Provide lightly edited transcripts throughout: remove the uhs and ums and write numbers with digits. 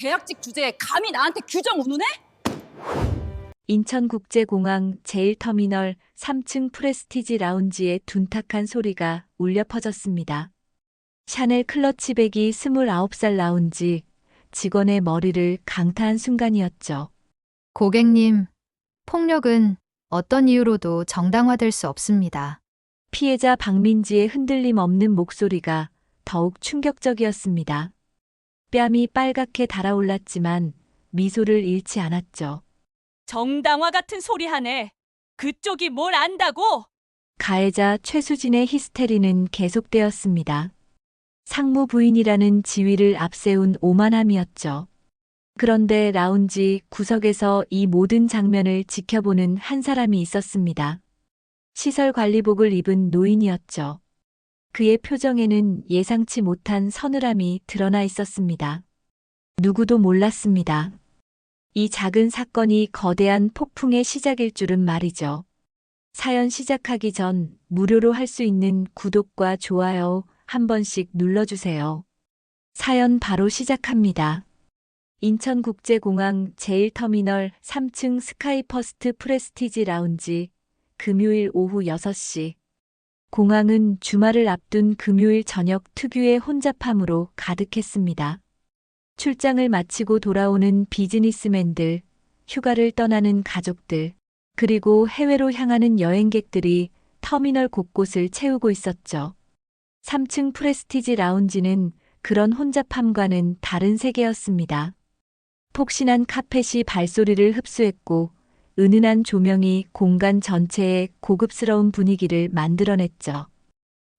계약직 주제에 감히 나한테 규정 운운해? 인천국제공항 제1터미널 3층 프레스티지 라운지에 둔탁한 소리가 울려 퍼졌습니다. 샤넬 클러치백이 29살 라운지 직원의 머리를 강타한 순간이었죠. 고객님, 폭력은 어떤 이유로도 정당화될 수 없습니다. 피해자 박민지의 흔들림 없는 목소리가 더욱 충격적이었습니다. 뺨이 빨갛게 달아올랐지만 미소를 잃지 않았죠. 정당화 같은 소리 하네. 그쪽이 뭘 안다고? 가해자 최수진의 히스테리는 계속되었습니다. 상무 부인이라는 지위를 앞세운 오만함이었죠. 그런데 라운지 구석에서 이 모든 장면을 지켜보는 한 사람이 있었습니다. 시설관리복을 입은 노인이었죠. 그의 표정에는 예상치 못한 서늘함이 드러나 있었습니다. 누구도 몰랐습니다. 이 작은 사건이 거대한 폭풍의 시작일 줄은 말이죠. 사연 시작하기 전 무료로 할 수 있는 구독과 좋아요 한 번씩 눌러주세요. 사연 바로 시작합니다. 인천국제공항 제1터미널 3층 스카이퍼스트 프레스티지 라운지 금요일 오후 6시. 공항은 주말을 앞둔 금요일 저녁 특유의 혼잡함으로 가득했습니다. 출장을 마치고 돌아오는 비즈니스맨들, 휴가를 떠나는 가족들, 그리고 해외로 향하는 여행객들이 터미널 곳곳을 채우고 있었죠. 3층 프레스티지 라운지는 그런 혼잡함과는 다른 세계였습니다. 폭신한 카펫이 발소리를 흡수했고 은은한 조명이 공간 전체에 고급스러운 분위기를 만들어냈죠.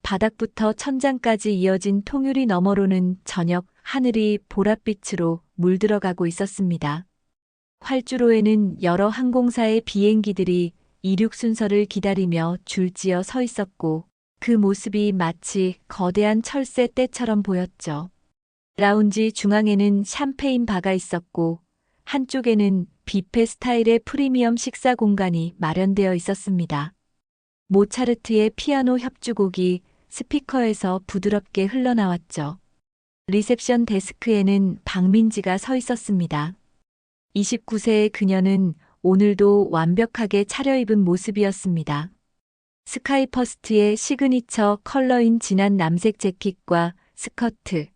바닥부터 천장까지 이어진 통유리 너머로는 저녁 하늘이 보랏빛으로 물들어가고 있었습니다. 활주로에는 여러 항공사의 비행기들이 이륙 순서를 기다리며 줄지어 서 있었고 그 모습이 마치 거대한 철새 떼처럼 보였죠. 라운지 중앙에는 샴페인 바가 있었고 한쪽에는 뷔페 스타일의 프리미엄 식사 공간이 마련되어 있었습니다. 모차르트의 피아노 협주곡이 스피커에서 부드럽게 흘러나왔죠. 리셉션 데스크에는 박민지가 서 있었습니다. 29세의 그녀는 오늘도 완벽하게 차려입은 모습이었습니다. 스카이퍼스트의 시그니처 컬러인 진한 남색 재킷과 스커트,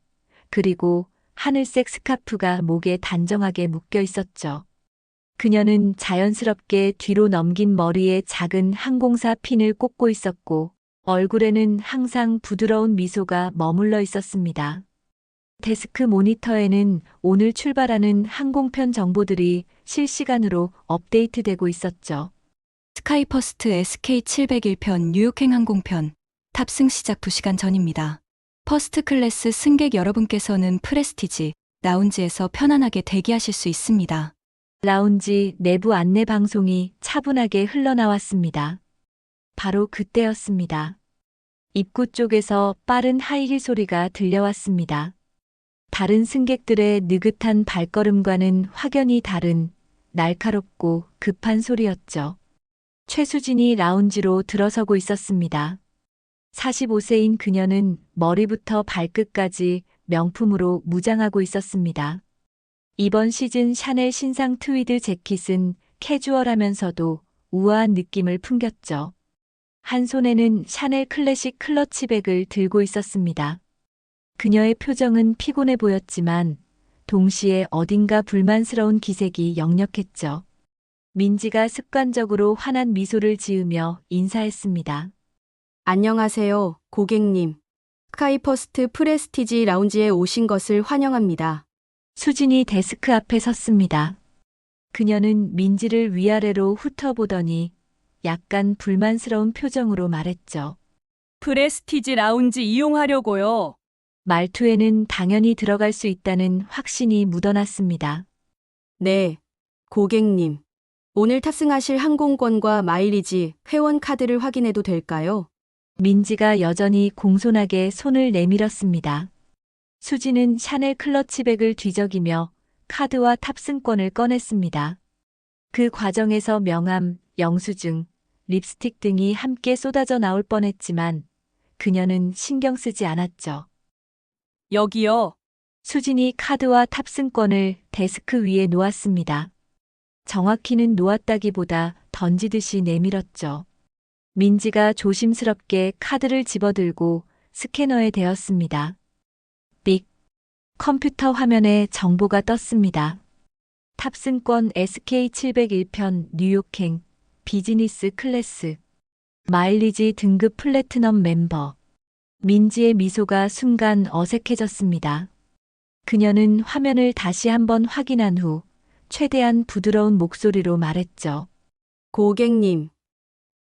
그리고 하늘색 스카프가 목에 단정하게 묶여 있었죠. 그녀는 자연스럽게 뒤로 넘긴 머리에 작은 항공사 핀을 꽂고 있었고 얼굴에는 항상 부드러운 미소가 머물러 있었습니다. 데스크 모니터에는 오늘 출발하는 항공편 정보들이 실시간으로 업데이트되고 있었죠. 스카이퍼스트 SK701편 뉴욕행 항공편 탑승 시작 2시간 전입니다. 퍼스트 클래스 승객 여러분께서는 프레스티지 라운지에서 편안하게 대기하실 수 있습니다. 라운지 내부 안내 방송이 차분하게 흘러나왔습니다. 바로 그때였습니다. 입구 쪽에서 빠른 하이힐 소리가 들려왔습니다. 다른 승객들의 느긋한 발걸음과는 확연히 다른 날카롭고 급한 소리였죠. 최수진이 라운지로 들어서고 있었습니다. 45세인 그녀는 머리부터 발끝까지 명품으로 무장하고 있었습니다. 이번 시즌 샤넬 신상 트위드 재킷은 캐주얼하면서도 우아한 느낌을 풍겼죠. 한 손에는 샤넬 클래식 클러치백을 들고 있었습니다. 그녀의 표정은 피곤해 보였지만 동시에 어딘가 불만스러운 기색이 역력했죠. 민지가 습관적으로 환한 미소를 지으며 인사했습니다. 안녕하세요, 고객님. 스카이퍼스트 프레스티지 라운지에 오신 것을 환영합니다. 수진이 데스크 앞에 섰습니다. 그녀는 민지를 위아래로 훑어보더니 약간 불만스러운 표정으로 말했죠. 프레스티지 라운지 이용하려고요. 말투에는 당연히 들어갈 수 있다는 확신이 묻어났습니다. 네, 고객님. 오늘 탑승하실 항공권과 마일리지, 회원 카드를 확인해도 될까요? 민지가 여전히 공손하게 손을 내밀었습니다. 수지는 샤넬 클러치백을 뒤적이며 카드와 탑승권을 꺼냈습니다. 그 과정에서 명함, 영수증, 립스틱 등이 함께 쏟아져 나올 뻔했지만 그녀는 신경 쓰지 않았죠. 여기요. 수진이 카드와 탑승권을 데스크 위에 놓았습니다. 정확히는 놓았다기보다 던지듯이 내밀었죠. 민지가 조심스럽게 카드를 집어들고 스캐너에 대었습니다. 삑. 컴퓨터 화면에 정보가 떴습니다. 탑승권 SK701편 뉴욕행 비즈니스 클래스. 마일리지 등급 플래티넘 멤버. 민지의 미소가 순간 어색해졌습니다. 그녀는 화면을 다시 한번 확인한 후 최대한 부드러운 목소리로 말했죠. 고객님,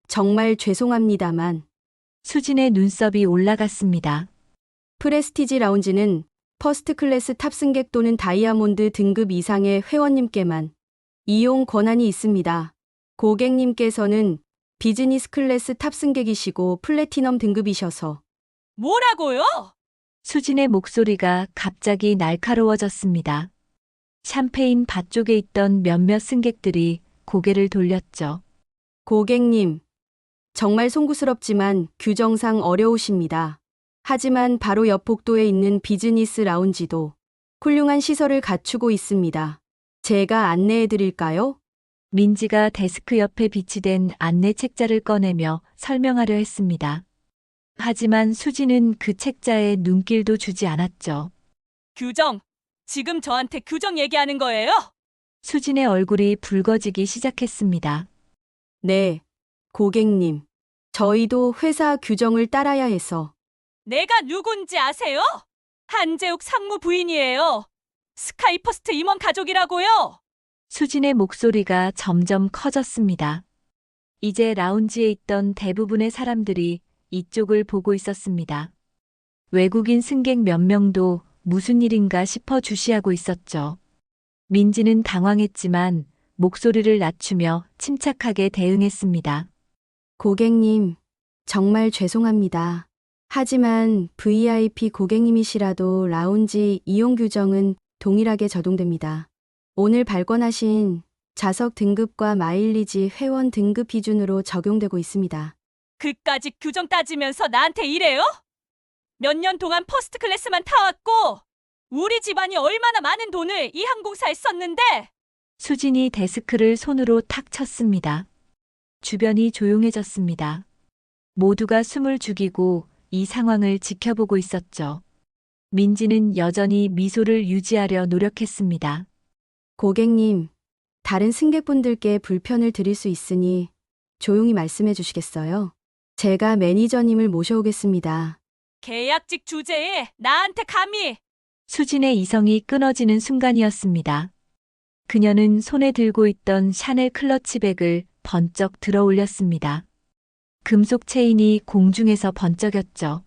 정말 죄송합니다만 수진의 눈썹이 올라갔습니다. 프레스티지 라운지는 퍼스트 클래스 탑승객 또는 다이아몬드 등급 이상의 회원님께만 이용 권한이 있습니다. 고객님께서는 비즈니스 클래스 탑승객이시고 플래티넘 등급이셔서 뭐라고요? 수진의 목소리가 갑자기 날카로워졌습니다. 샴페인 바 쪽에 있던 몇몇 승객들이 고개를 돌렸죠. 고객님, 정말 송구스럽지만 규정상 어려우십니다. 하지만 바로 옆 복도에 있는 비즈니스 라운지도 훌륭한 시설을 갖추고 있습니다. 제가 안내해 드릴까요? 민지가 데스크 옆에 비치된 안내 책자를 꺼내며 설명하려 했습니다. 하지만 수진은 그 책자에 눈길도 주지 않았죠. 규정. 지금 저한테 규정 얘기하는 거예요? 수진의 얼굴이 붉어지기 시작했습니다. 네, 고객님. 저희도 회사 규정을 따라야 해서. 내가 누군지 아세요? 한재욱 상무 부인이에요. 스카이퍼스트 임원 가족이라고요. 수진의 목소리가 점점 커졌습니다. 이제 라운지에 있던 대부분의 사람들이 이쪽을 보고 있었습니다. 외국인 승객 몇 명도 무슨 일인가 싶어 주시하고 있었죠. 민지는 당황했지만 목소리를 낮추며 침착하게 대응했습니다. 고객님, 정말 죄송합니다. 하지만 VIP 고객님이시라도 라운지 이용 규정은 동일하게 적용됩니다. 오늘 발권하신 좌석 등급과 마일리지 회원 등급 기준으로 적용되고 있습니다. 그까짓 규정 따지면서 나한테 이래요? 몇 년 동안 퍼스트 클래스만 타왔고 우리 집안이 얼마나 많은 돈을 이 항공사에 썼는데 수진이 데스크를 손으로 탁 쳤습니다. 주변이 조용해졌습니다. 모두가 숨을 죽이고 이 상황을 지켜보고 있었죠. 민지는 여전히 미소를 유지하려 노력했습니다. 고객님, 다른 승객분들께 불편을 드릴 수 있으니 조용히 말씀해 주시겠어요? 제가 매니저님을 모셔오겠습니다. 계약직 주제에 나한테 감히. 수진의 이성이 끊어지는 순간이었습니다. 그녀는 손에 들고 있던 샤넬 클러치백을 번쩍 들어 올렸습니다. 금속 체인이 공중에서 번쩍였죠.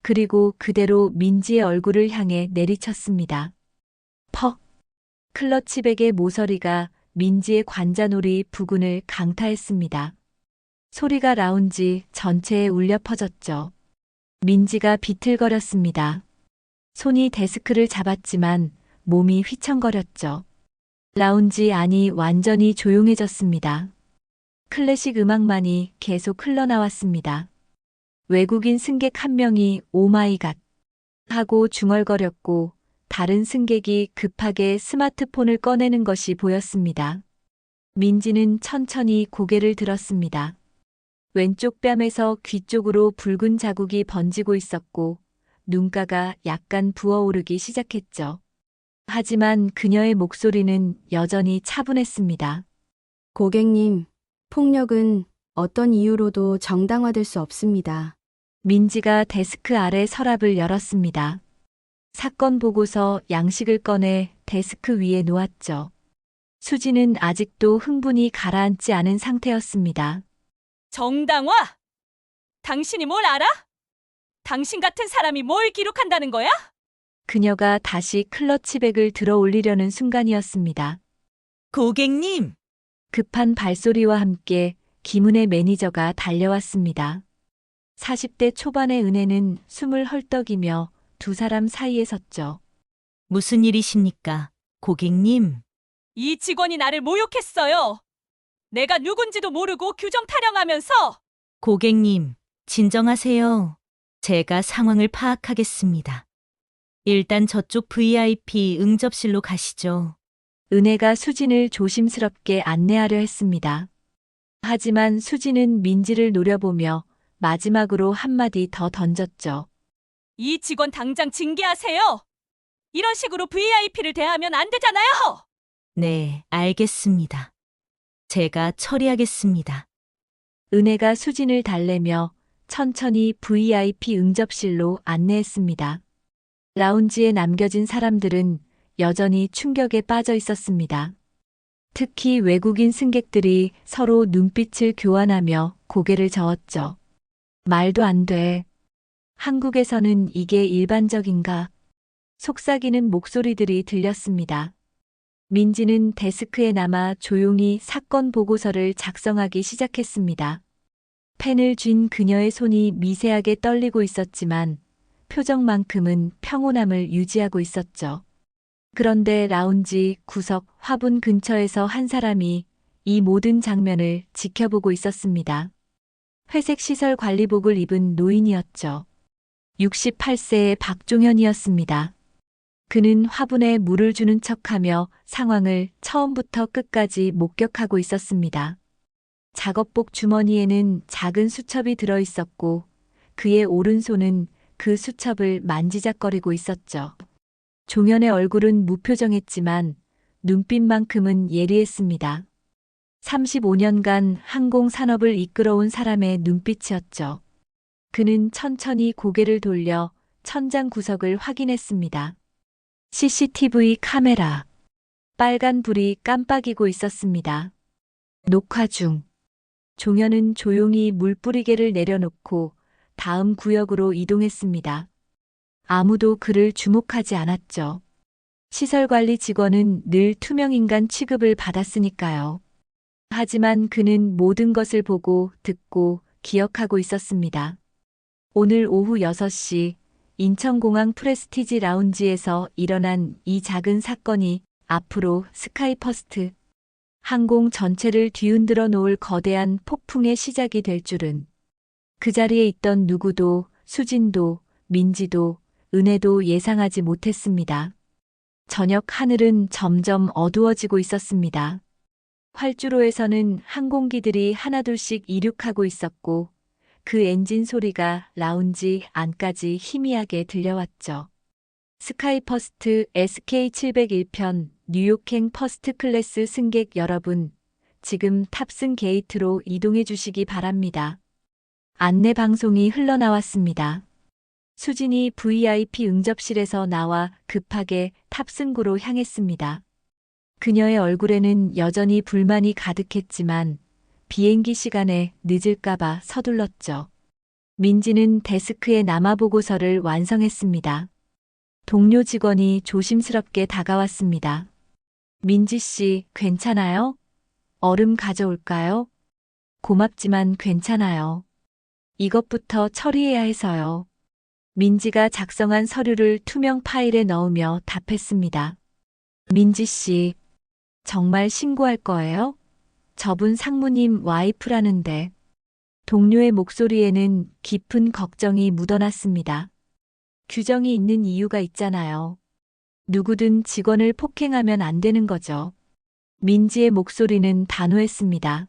그리고 그대로 민지의 얼굴을 향해 내리쳤습니다. 퍽! 클러치백의 모서리가 민지의 관자놀이 부근을 강타했습니다. 소리가 라운지 전체에 울려 퍼졌죠. 민지가 비틀거렸습니다. 손이 데스크를 잡았지만 몸이 휘청거렸죠. 라운지 안이 완전히 조용해졌습니다. 클래식 음악만이 계속 흘러나왔습니다. 외국인 승객 한 명이 오마이갓 하고 중얼거렸고 다른 승객이 급하게 스마트폰을 꺼내는 것이 보였습니다. 민지는 천천히 고개를 들었습니다. 왼쪽 뺨에서 귀 쪽으로 붉은 자국이 번지고 있었고 눈가가 약간 부어오르기 시작했죠. 하지만 그녀의 목소리는 여전히 차분했습니다. 고객님, 폭력은 어떤 이유로도 정당화될 수 없습니다. 민지가 데스크 아래 서랍을 열었습니다. 사건 보고서 양식을 꺼내 데스크 위에 놓았죠. 수지는 아직도 흥분이 가라앉지 않은 상태였습니다. 정당화? 당신이 뭘 알아? 당신 같은 사람이 뭘 기록한다는 거야? 그녀가 다시 클러치백을 들어 올리려는 순간이었습니다. 고객님, 급한 발소리와 함께 김은혜 매니저가 달려왔습니다. 40대 초반의 은혜는 숨을 헐떡이며 두 사람 사이에 섰죠. 무슨 일이십니까? 고객님, 이 직원이 나를 모욕했어요. 내가 누군지도 모르고 규정 타령하면서. 고객님, 진정하세요. 제가 상황을 파악하겠습니다. 일단 저쪽 VIP 응접실로 가시죠. 은혜가 수진을 조심스럽게 안내하려 했습니다. 하지만 수진은 민지를 노려보며 마지막으로 한마디 더 던졌죠. 이 직원 당장 징계하세요. 이런 식으로 VIP를 대하면 안 되잖아요. 네, 알겠습니다. 제가 처리하겠습니다. 은혜가 수진을 달래며 천천히 VIP 응접실로 안내했습니다. 라운지에 남겨진 사람들은 여전히 충격에 빠져 있었습니다. 특히 외국인 승객들이 서로 눈빛을 교환하며 고개를 저었죠. 말도 안 돼. 한국에서는 이게 일반적인가? 속삭이는 목소리들이 들렸습니다. 민지는 데스크에 남아 조용히 사건 보고서를 작성하기 시작했습니다. 펜을 쥔 그녀의 손이 미세하게 떨리고 있었지만 표정만큼은 평온함을 유지하고 있었죠. 그런데 라운지 구석 화분 근처에서 한 사람이 이 모든 장면을 지켜보고 있었습니다. 회색 시설 관리복을 입은 노인이었죠. 68세의 박종현이었습니다. 그는 화분에 물을 주는 척하며 상황을 처음부터 끝까지 목격하고 있었습니다. 작업복 주머니에는 작은 수첩이 들어 있었고 그의 오른손은 그 수첩을 만지작거리고 있었죠. 종현의 얼굴은 무표정했지만 눈빛만큼은 예리했습니다. 35년간 항공산업을 이끌어온 사람의 눈빛이었죠. 그는 천천히 고개를 돌려 천장 구석을 확인했습니다. CCTV 카메라. 빨간 불이 깜빡이고 있었습니다. 녹화 중. 종현은 조용히 물뿌리개를 내려놓고 다음 구역으로 이동했습니다. 아무도 그를 주목하지 않았죠. 시설관리 직원은 늘 투명인간 취급을 받았으니까요. 하지만 그는 모든 것을 보고 듣고 기억하고 있었습니다. 오늘 오후 6시 인천공항 프레스티지 라운지에서 일어난 이 작은 사건이 앞으로 스카이퍼스트 항공 전체를 뒤흔들어 놓을 거대한 폭풍의 시작이 될 줄은 그 자리에 있던 누구도 수진도 민지도 은혜도 예상하지 못했습니다. 저녁 하늘은 점점 어두워지고 있었습니다. 활주로에서는 항공기들이 하나둘씩 이륙하고 있었고 그 엔진 소리가 라운지 안까지 희미하게 들려왔죠. 스카이퍼스트 SK701편 뉴욕행 퍼스트 클래스 승객 여러분, 지금 탑승 게이트로 이동해 주시기 바랍니다. 안내 방송이 흘러나왔습니다. 수진이 VIP 응접실에서 나와 급하게 탑승구로 향했습니다. 그녀의 얼굴에는 여전히 불만이 가득했지만 비행기 시간에 늦을까봐 서둘렀죠. 민지는 데스크에 남아 보고서를 완성했습니다. 동료 직원이 조심스럽게 다가왔습니다. 민지 씨, 괜찮아요? 얼음 가져올까요? 고맙지만 괜찮아요. 이것부터 처리해야 해서요. 민지가 작성한 서류를 투명 파일에 넣으며 답했습니다. 민지 씨, 정말 신고할 거예요? 저분 상무님 와이프라는데. 동료의 목소리에는 깊은 걱정이 묻어났습니다. 규정이 있는 이유가 있잖아요. 누구든 직원을 폭행하면 안 되는 거죠. 민지의 목소리는 단호했습니다.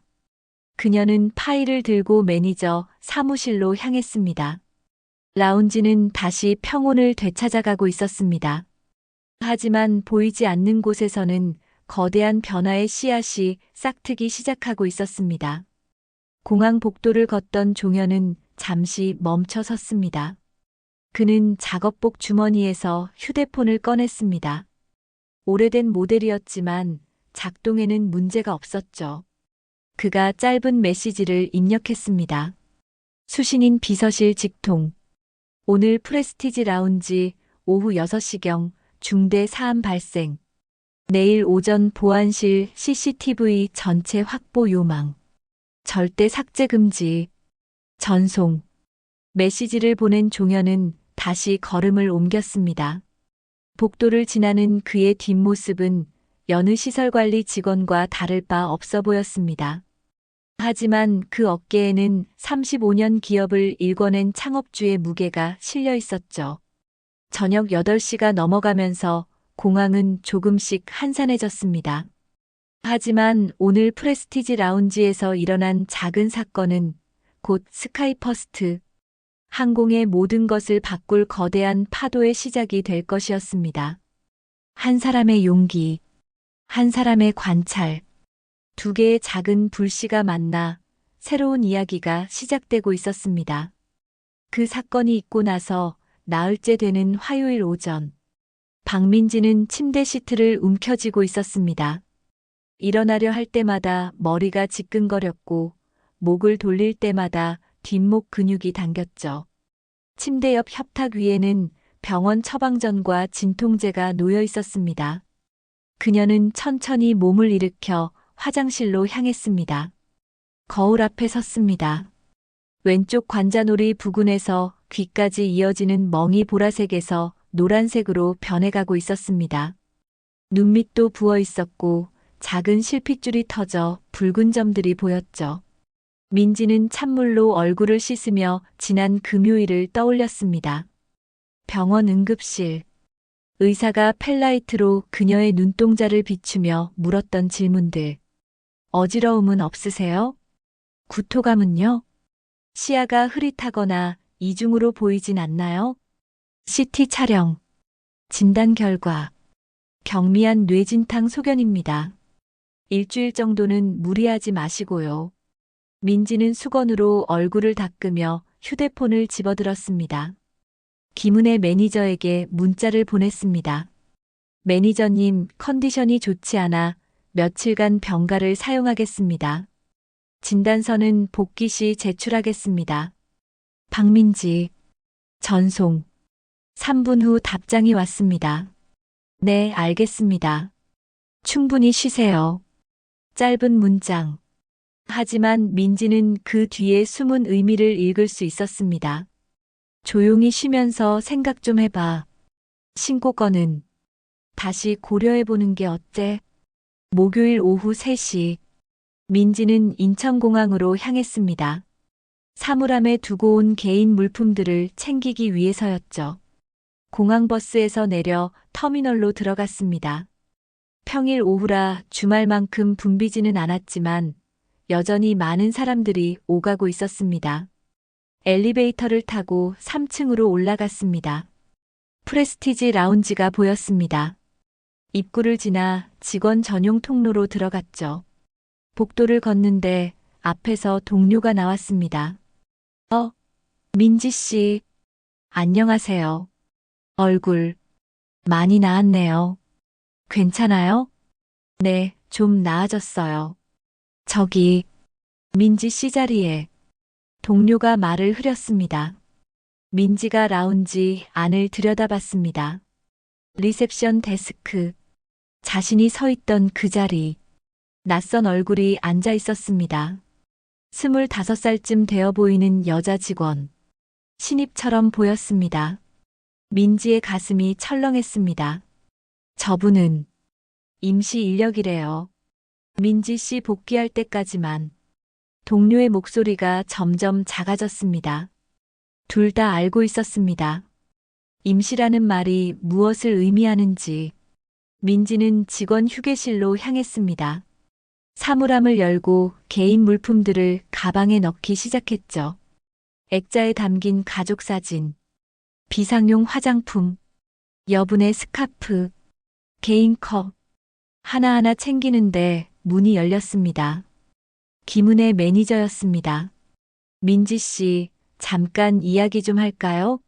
그녀는 파일을 들고 매니저 사무실로 향했습니다. 라운지는 다시 평온을 되찾아가고 있었습니다. 하지만 보이지 않는 곳에서는 거대한 변화의 씨앗이 싹트기 시작하고 있었습니다. 공항 복도를 걷던 종현은 잠시 멈춰 섰습니다. 그는 작업복 주머니에서 휴대폰을 꺼냈습니다. 오래된 모델이었지만 작동에는 문제가 없었죠. 그가 짧은 메시지를 입력했습니다. 수신인 비서실 직통. 오늘 프레스티지 라운지 오후 6시경 중대 사안 발생. 내일 오전 보안실 CCTV 전체 확보 요망. 절대 삭제 금지. 전송. 메시지를 보낸 종현은 다시 걸음을 옮겼습니다. 복도를 지나는 그의 뒷모습은 여느 시설관리 직원과 다를 바 없어 보였습니다. 하지만 그 어깨에는 35년 기업을 일궈낸 창업주의 무게가 실려 있었죠. 저녁 8시가 넘어가면서 공항은 조금씩 한산해졌습니다. 하지만 오늘 프레스티지 라운지에서 일어난 작은 사건은 곧 스카이퍼스트 항공의 모든 것을 바꿀 거대한 파도의 시작이 될 것이었습니다. 한 사람의 용기, 한 사람의 관찰, 두 개의 작은 불씨가 만나 새로운 이야기가 시작되고 있었습니다. 그 사건이 있고 나서 나흘째 되는 화요일 오전, 박민지는 침대 시트를 움켜쥐고 있었습니다. 일어나려 할 때마다 머리가 지끈거렸고 목을 돌릴 때마다 뒷목 근육이 당겼죠. 침대 옆 협탁 위에는 병원 처방전과 진통제가 놓여 있었습니다. 그녀는 천천히 몸을 일으켜 화장실로 향했습니다. 거울 앞에 섰습니다. 왼쪽 관자놀이 부근에서 귀까지 이어지는 멍이 보라색에서 노란색으로 변해가고 있었습니다. 눈밑도 부어 있었고 작은 실핏줄이 터져 붉은 점들이 보였죠. 민지는 찬물로 얼굴을 씻으며 지난 금요일을 떠올렸습니다. 병원 응급실. 의사가 펠라이트로 그녀의 눈동자를 비추며 물었던 질문들. 어지러움은 없으세요? 구토감은요? 시야가 흐릿하거나 이중으로 보이진 않나요? CT 촬영. 진단 결과. 경미한 뇌진탕 소견입니다. 일주일 정도는 무리하지 마시고요. 민지는 수건으로 얼굴을 닦으며 휴대폰을 집어들었습니다. 김은혜 매니저에게 문자를 보냈습니다. 매니저님, 컨디션이 좋지 않아 며칠간 병가를 사용하겠습니다. 진단서는 복귀 시 제출하겠습니다. 박민지. 전송. 3분 후 답장이 왔습니다. 네, 알겠습니다. 충분히 쉬세요. 짧은 문장. 하지만 민지는 그 뒤에 숨은 의미를 읽을 수 있었습니다. 조용히 쉬면서 생각 좀 해봐. 신고건은 다시 고려해보는 게 어때? 목요일 오후 3시. 민지는 인천공항으로 향했습니다. 사물함에 두고 온 개인 물품들을 챙기기 위해서였죠. 공항버스에서 내려 터미널로 들어갔습니다. 평일 오후라 주말만큼 붐비지는 않았지만 여전히 많은 사람들이 오가고 있었습니다. 엘리베이터를 타고 3층으로 올라갔습니다. 프레스티지 라운지가 보였습니다. 입구를 지나 직원 전용 통로로 들어갔죠. 복도를 걷는데 앞에서 동료가 나왔습니다. 민지 씨. 안녕하세요. 얼굴 많이 나았네요. 괜찮아요? 네, 좀 나아졌어요. 저기, 민지 씨 자리에. 동료가 말을 흐렸습니다. 민지가 라운지 안을 들여다봤습니다. 리셉션 데스크. 자신이 서 있던 그 자리. 낯선 얼굴이 앉아 있었습니다. 25살쯤 되어 보이는 여자 직원. 신입처럼 보였습니다. 민지의 가슴이 철렁했습니다. 저분은 임시 인력이래요. 민지 씨 복귀할 때까지만. 동료의 목소리가 점점 작아졌습니다. 둘 다 알고 있었습니다. 임시라는 말이 무엇을 의미하는지. 민지는 직원 휴게실로 향했습니다. 사물함을 열고 개인 물품들을 가방에 넣기 시작했죠. 액자에 담긴 가족 사진, 비상용 화장품, 여분의 스카프, 개인 컵. 하나하나 챙기는데 문이 열렸습니다. 김은혜 매니저였습니다. 민지 씨, 잠깐 이야기 좀 할까요?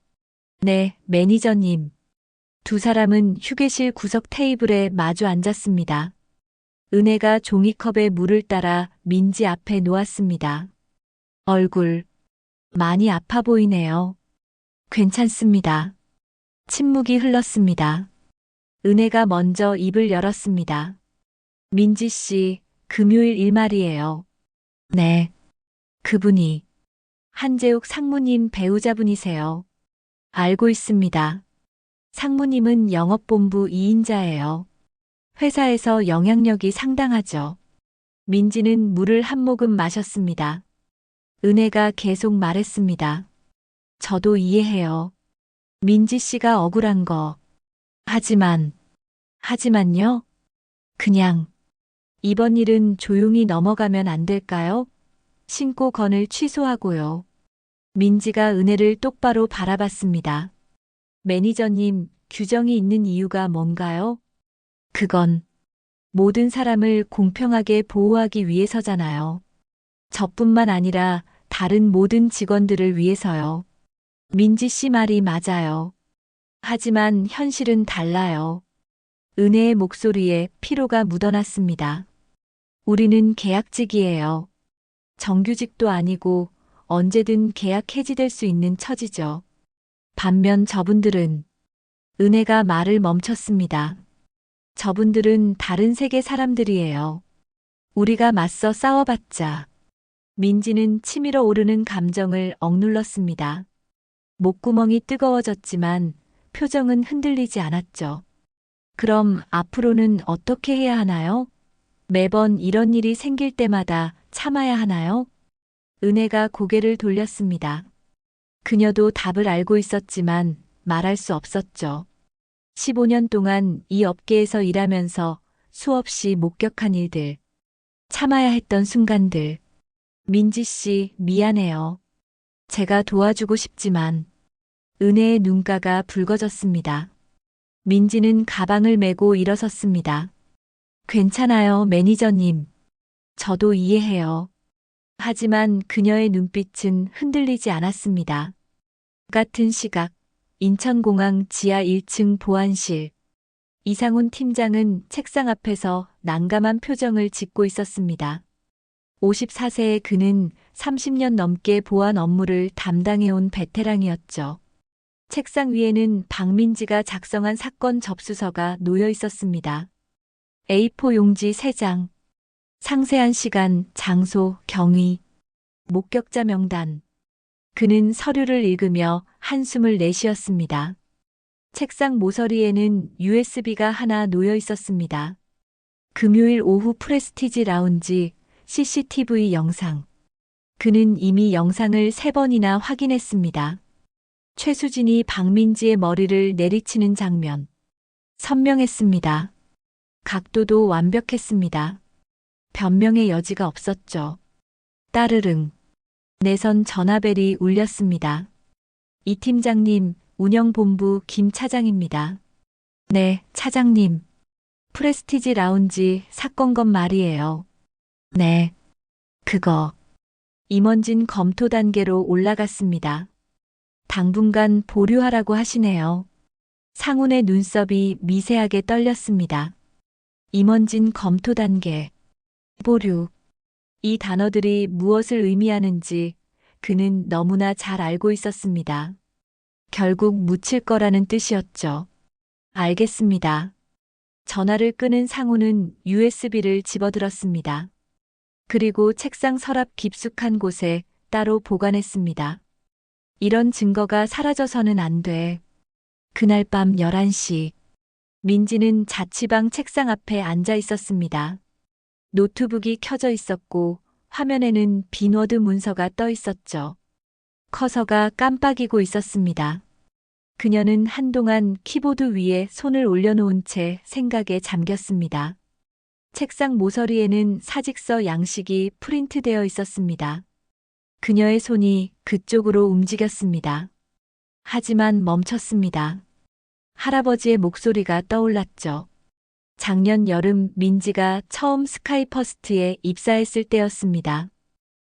네, 매니저님. 두 사람은 휴게실 구석 테이블에 마주 앉았습니다. 은혜가 종이컵에 물을 따라 민지 앞에 놓았습니다. 얼굴 많이 아파 보이네요. 괜찮습니다. 침묵이 흘렀습니다. 은혜가 먼저 입을 열었습니다. 민지 씨, 금요일 일말이에요. 네. 그분이 한재욱 상무님 배우자분이세요. 알고 있습니다. 상무님은 영업본부 2인자예요. 회사에서 영향력이 상당하죠. 민지는 물을 한 모금 마셨습니다. 은혜가 계속 말했습니다. 저도 이해해요. 민지 씨가 억울한 거. 하지만요? 그냥 이번 일은 조용히 넘어가면 안 될까요? 신고 건을 취소하고요. 민지가 은혜를 똑바로 바라봤습니다. 매니저님, 규정이 있는 이유가 뭔가요? 그건 모든 사람을 공평하게 보호하기 위해서잖아요. 저뿐만 아니라 다른 모든 직원들을 위해서요. 민지 씨 말이 맞아요. 하지만 현실은 달라요. 은혜의 목소리에 피로가 묻어났습니다. 우리는 계약직이에요. 정규직도 아니고 언제든 계약 해지될 수 있는 처지죠. 반면 저분들은 은혜가 말을 멈췄습니다. 저분들은 다른 세계 사람들이에요. 우리가 맞서 싸워봤자. 민지는 치밀어 오르는 감정을 억눌렀습니다. 목구멍이 뜨거워졌지만 표정은 흔들리지 않았죠. 그럼 앞으로는 어떻게 해야 하나요? 매번 이런 일이 생길 때마다 참아야 하나요? 은혜가 고개를 돌렸습니다. 그녀도 답을 알고 있었지만 말할 수 없었죠. 15년 동안 이 업계에서 일하면서 수없이 목격한 일들, 참아야 했던 순간들. 민지 씨, 미안해요. 제가 도와주고 싶지만. 은혜의 눈가가 붉어졌습니다. 민지는 가방을 메고 일어섰습니다. 괜찮아요, 매니저님. 저도 이해해요. 하지만 그녀의 눈빛은 흔들리지 않았습니다. 같은 시각, 인천공항 지하 1층 보안실. 이상훈 팀장은 책상 앞에서 난감한 표정을 짓고 있었습니다. 54세의 그는 30년 넘게 보안 업무를 담당해온 베테랑이었죠. 책상 위에는 박민지가 작성한 사건 접수서가 놓여 있었습니다. A4 용지 3장. 상세한 시간, 장소, 경위, 목격자 명단. 그는 서류를 읽으며 한숨을 내쉬었습니다. 책상 모서리에는 USB가 하나 놓여 있었습니다. 금요일 오후 프레스티지 라운지 CCTV 영상. 그는 이미 영상을 3번이나 확인했습니다. 최수진이 박민지의 머리를 내리치는 장면. 선명했습니다. 각도도 완벽했습니다. 변명의 여지가 없었죠. 따르릉. 내선 전화벨이 울렸습니다. 이 팀장님, 운영본부 김 차장입니다. 네, 차장님. 프레스티지 라운지 사건건 말이에요. 네. 그거. 임원진 검토 단계로 올라갔습니다. 당분간 보류하라고 하시네요. 상훈의 눈썹이 미세하게 떨렸습니다. 임원진 검토 단계. 보류. 이 단어들이 무엇을 의미하는지 그는 너무나 잘 알고 있었습니다. 결국 묻힐 거라는 뜻이었죠. 알겠습니다. 전화를 끄는 상훈은 USB를 집어들었습니다. 그리고 책상 서랍 깊숙한 곳에 따로 보관했습니다. 이런 증거가 사라져서는 안 돼. 그날 밤 11시. 민지는 자취방 책상 앞에 앉아 있었습니다. 노트북이 켜져 있었고 화면에는 빈워드 문서가 떠 있었죠. 커서가 깜빡이고 있었습니다. 그녀는 한동안 키보드 위에 손을 올려놓은 채 생각에 잠겼습니다. 책상 모서리에는 사직서 양식이 프린트되어 있었습니다. 그녀의 손이 그쪽으로 움직였습니다. 하지만 멈췄습니다. 할아버지의 목소리가 떠올랐죠. 작년 여름 민지가 처음 스카이퍼스트에 입사했을 때였습니다.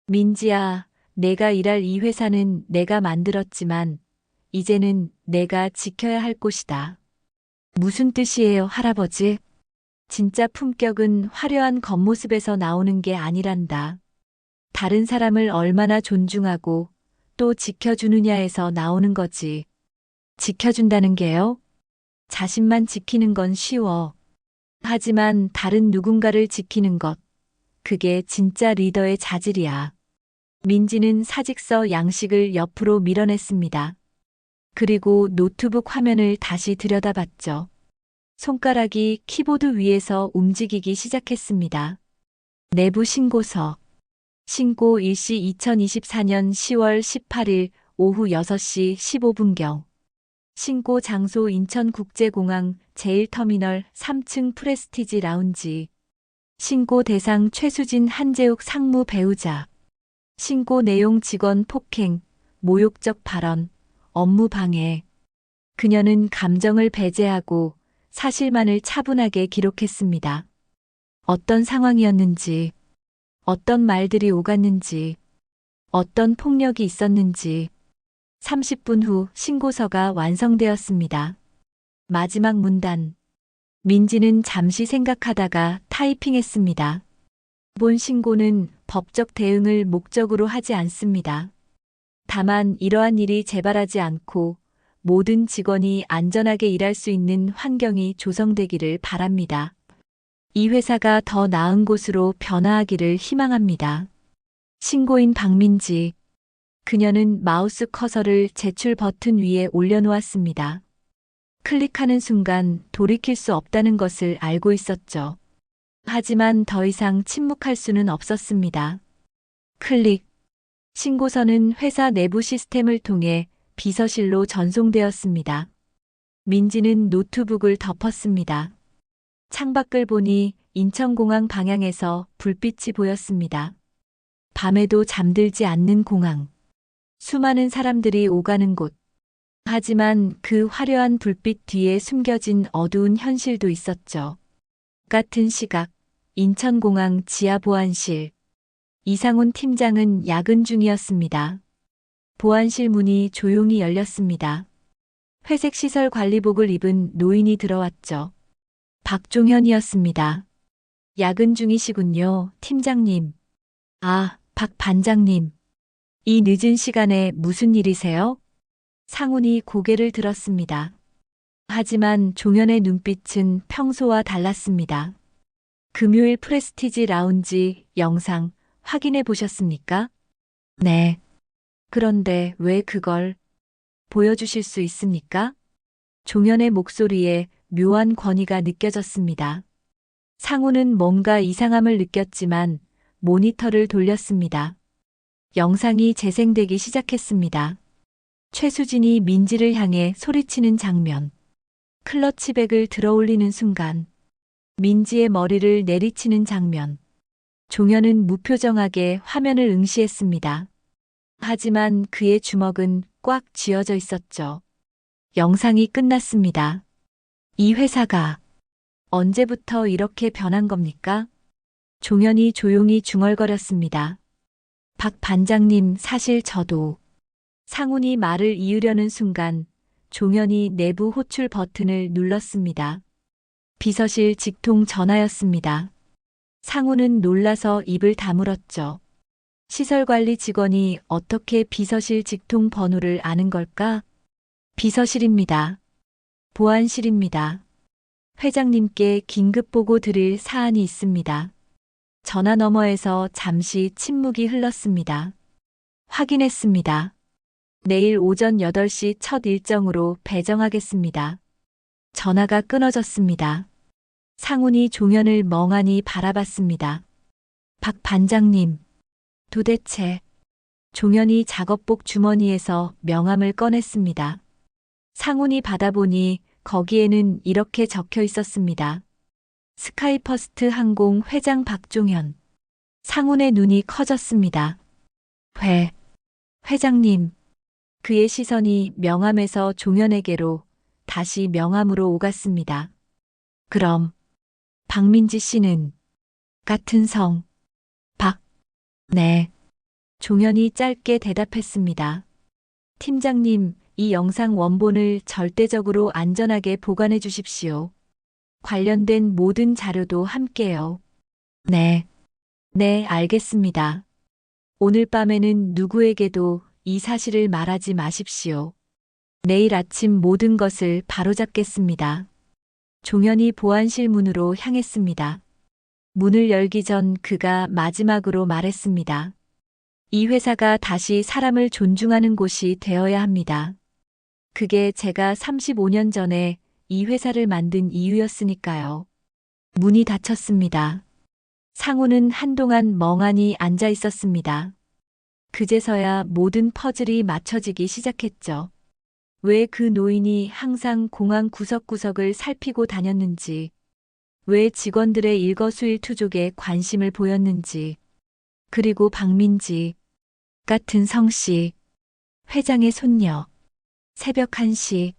민지야, 내가 일할 이 회사는 내가 만들었지만 이제는 내가 지켜야 할 곳이다. 무슨 뜻이에요, 할아버지? 진짜 품격은 화려한 겉모습에서 나오는 게 아니란다. 다른 사람을 얼마나 존중하고 또 지켜주느냐에서 나오는 거지. 지켜준다는 게요? 자신만 지키는 건 쉬워. 하지만 다른 누군가를 지키는 것, 그게 진짜 리더의 자질이야. 민지는 사직서 양식을 옆으로 밀어냈습니다. 그리고 노트북 화면을 다시 들여다봤죠. 손가락이 키보드 위에서 움직이기 시작했습니다. 내부 신고서. 신고 일시 2024년 10월 18일 오후 6시 15분경. 신고 장소 인천국제공항 제1터미널 3층 프레스티지 라운지. 신고 대상 최수진 한재욱 상무 배우자. 신고 내용 직원 폭행, 모욕적 발언, 업무 방해. 그녀는 감정을 배제하고 사실만을 차분하게 기록했습니다. 어떤 상황이었는지, 어떤 말들이 오갔는지, 어떤 폭력이 있었는지. 30분 후 신고서가 완성되었습니다. 마지막 문단. 민지는 잠시 생각하다가 타이핑했습니다. 본 신고는 법적 대응을 목적으로 하지 않습니다. 다만 이러한 일이 재발하지 않고 모든 직원이 안전하게 일할 수 있는 환경이 조성되기를 바랍니다. 이 회사가 더 나은 곳으로 변화하기를 희망합니다. 신고인 박민지. 그녀는 마우스 커서를 제출 버튼 위에 올려놓았습니다. 클릭하는 순간 돌이킬 수 없다는 것을 알고 있었죠. 하지만 더 이상 침묵할 수는 없었습니다. 클릭. 신고서는 회사 내부 시스템을 통해 비서실로 전송되었습니다. 민지는 노트북을 덮었습니다. 창밖을 보니 인천공항 방향에서 불빛이 보였습니다. 밤에도 잠들지 않는 공항. 수많은 사람들이 오가는 곳. 하지만 그 화려한 불빛 뒤에 숨겨진 어두운 현실도 있었죠. 같은 시각, 인천공항 지하보안실. 이상훈 팀장은 야근 중이었습니다. 보안실 문이 조용히 열렸습니다. 회색 시설 관리복을 입은 노인이 들어왔죠. 박종현이었습니다. 야근 중이시군요, 팀장님. 아, 박 반장님. 이 늦은 시간에 무슨 일이세요? 상훈이 고개를 들었습니다. 하지만 종현의 눈빛은 평소와 달랐습니다. 금요일 프레스티지 라운지 영상 확인해 보셨습니까? 네. 그런데 왜 그걸 보여주실 수 있습니까? 종현의 목소리에 묘한 권위가 느껴졌습니다. 상훈은 뭔가 이상함을 느꼈지만 모니터를 돌렸습니다. 영상이 재생되기 시작했습니다. 최수진이 민지를 향해 소리치는 장면. 클러치백을 들어올리는 순간. 민지의 머리를 내리치는 장면. 종현은 무표정하게 화면을 응시했습니다. 하지만 그의 주먹은 꽉 쥐어져 있었죠. 영상이 끝났습니다. 이 회사가 언제부터 이렇게 변한 겁니까? 종현이 조용히 중얼거렸습니다. 박 반장님, 사실 저도. 상훈이 말을 이으려는 순간 종현이 내부 호출 버튼을 눌렀습니다. 비서실 직통 전화였습니다. 상훈은 놀라서 입을 다물었죠. 시설관리 직원이 어떻게 비서실 직통 번호를 아는 걸까? 비서실입니다. 보안실입니다. 회장님께 긴급 보고 드릴 사안이 있습니다. 전화 너머에서 잠시 침묵이 흘렀습니다. 확인했습니다. 내일 오전 8시 첫 일정으로 배정하겠습니다. 전화가 끊어졌습니다. 상훈이 종현을 멍하니 바라봤습니다. 박 반장님, 도대체. 종현이 작업복 주머니에서 명함을 꺼냈습니다. 상훈이 받아보니 거기에는 이렇게 적혀 있었습니다. 스카이퍼스트 항공 회장 박종현. 상훈의 눈이 커졌습니다. 회장님. 그의 시선이 명함에서 종현에게로 다시 명함으로 오갔습니다. 그럼 박민지 씨는 같은 성. 네. 종현이 짧게 대답했습니다. 팀장님, 이 영상 원본을 절대적으로 안전하게 보관해 주십시오. 관련된 모든 자료도 함께요. 네. 네, 알겠습니다. 오늘 밤에는 누구에게도 이 사실을 말하지 마십시오. 내일 아침 모든 것을 바로잡겠습니다. 종현이 보안실 문으로 향했습니다. 문을 열기 전 그가 마지막으로 말했습니다. 이 회사가 다시 사람을 존중하는 곳이 되어야 합니다. 그게 제가 35년 전에 이 회사를 만든 이유였으니까요. 문이 닫혔습니다. 상훈은 한동안 멍하니 앉아 있었습니다. 그제서야 모든 퍼즐이 맞춰지기 시작했죠. 왜 그 노인이 항상 공항 구석구석을 살피고 다녔는지, 왜 직원들의 일거수일투족에 관심을 보였는지, 그리고 박민지 같은 성씨, 회장의 손녀, 새벽 1시,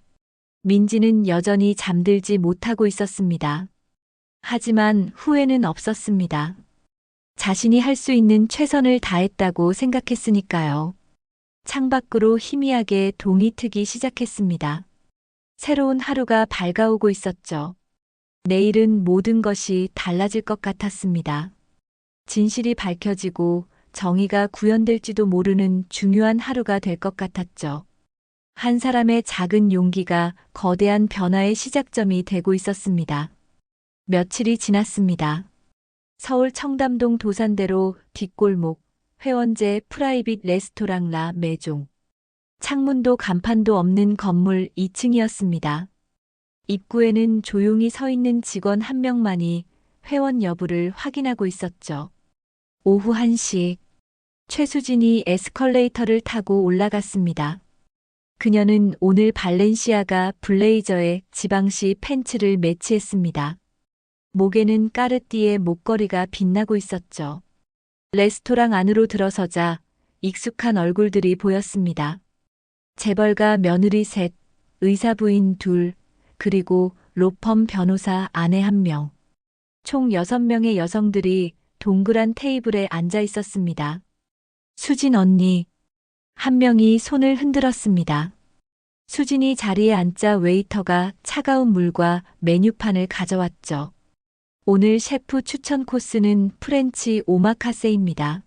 민지는 여전히 잠들지 못하고 있었습니다. 하지만 후회는 없었습니다. 자신이 할 수 있는 최선을 다했다고 생각했으니까요. 창밖으로 희미하게 동이 트기 시작했습니다. 새로운 하루가 밝아오고 있었죠. 내일은 모든 것이 달라질 것 같았습니다. 진실이 밝혀지고 정의가 구현될지도 모르는 중요한 하루가 될 것 같았죠. 한 사람의 작은 용기가 거대한 변화의 시작점이 되고 있었습니다. 며칠이 지났습니다. 서울 청담동 도산대로 뒷골목, 회원제 프라이빗 레스토랑 라 메종. 창문도 간판도 없는 건물 2층이었습니다. 입구에는 조용히 서 있는 직원 한 명만이 회원 여부를 확인하고 있었죠. 오후 1시, 최수진이 에스컬레이터를 타고 올라갔습니다. 그녀는 오늘 발렌시아가 블레이저에 지방시 팬츠를 매치했습니다. 목에는 까르띠에 목걸이가 빛나고 있었죠. 레스토랑 안으로 들어서자 익숙한 얼굴들이 보였습니다. 재벌가 며느리 셋, 의사 부인 둘, 그리고 로펌 변호사 아내 1명. 총 6명의 여성들이 동그란 테이블에 앉아 있었습니다. 수진 언니. 한 명이 손을 흔들었습니다. 수진이 자리에 앉자 웨이터가 차가운 물과 메뉴판을 가져왔죠. 오늘 셰프 추천 코스는 프렌치 오마카세입니다.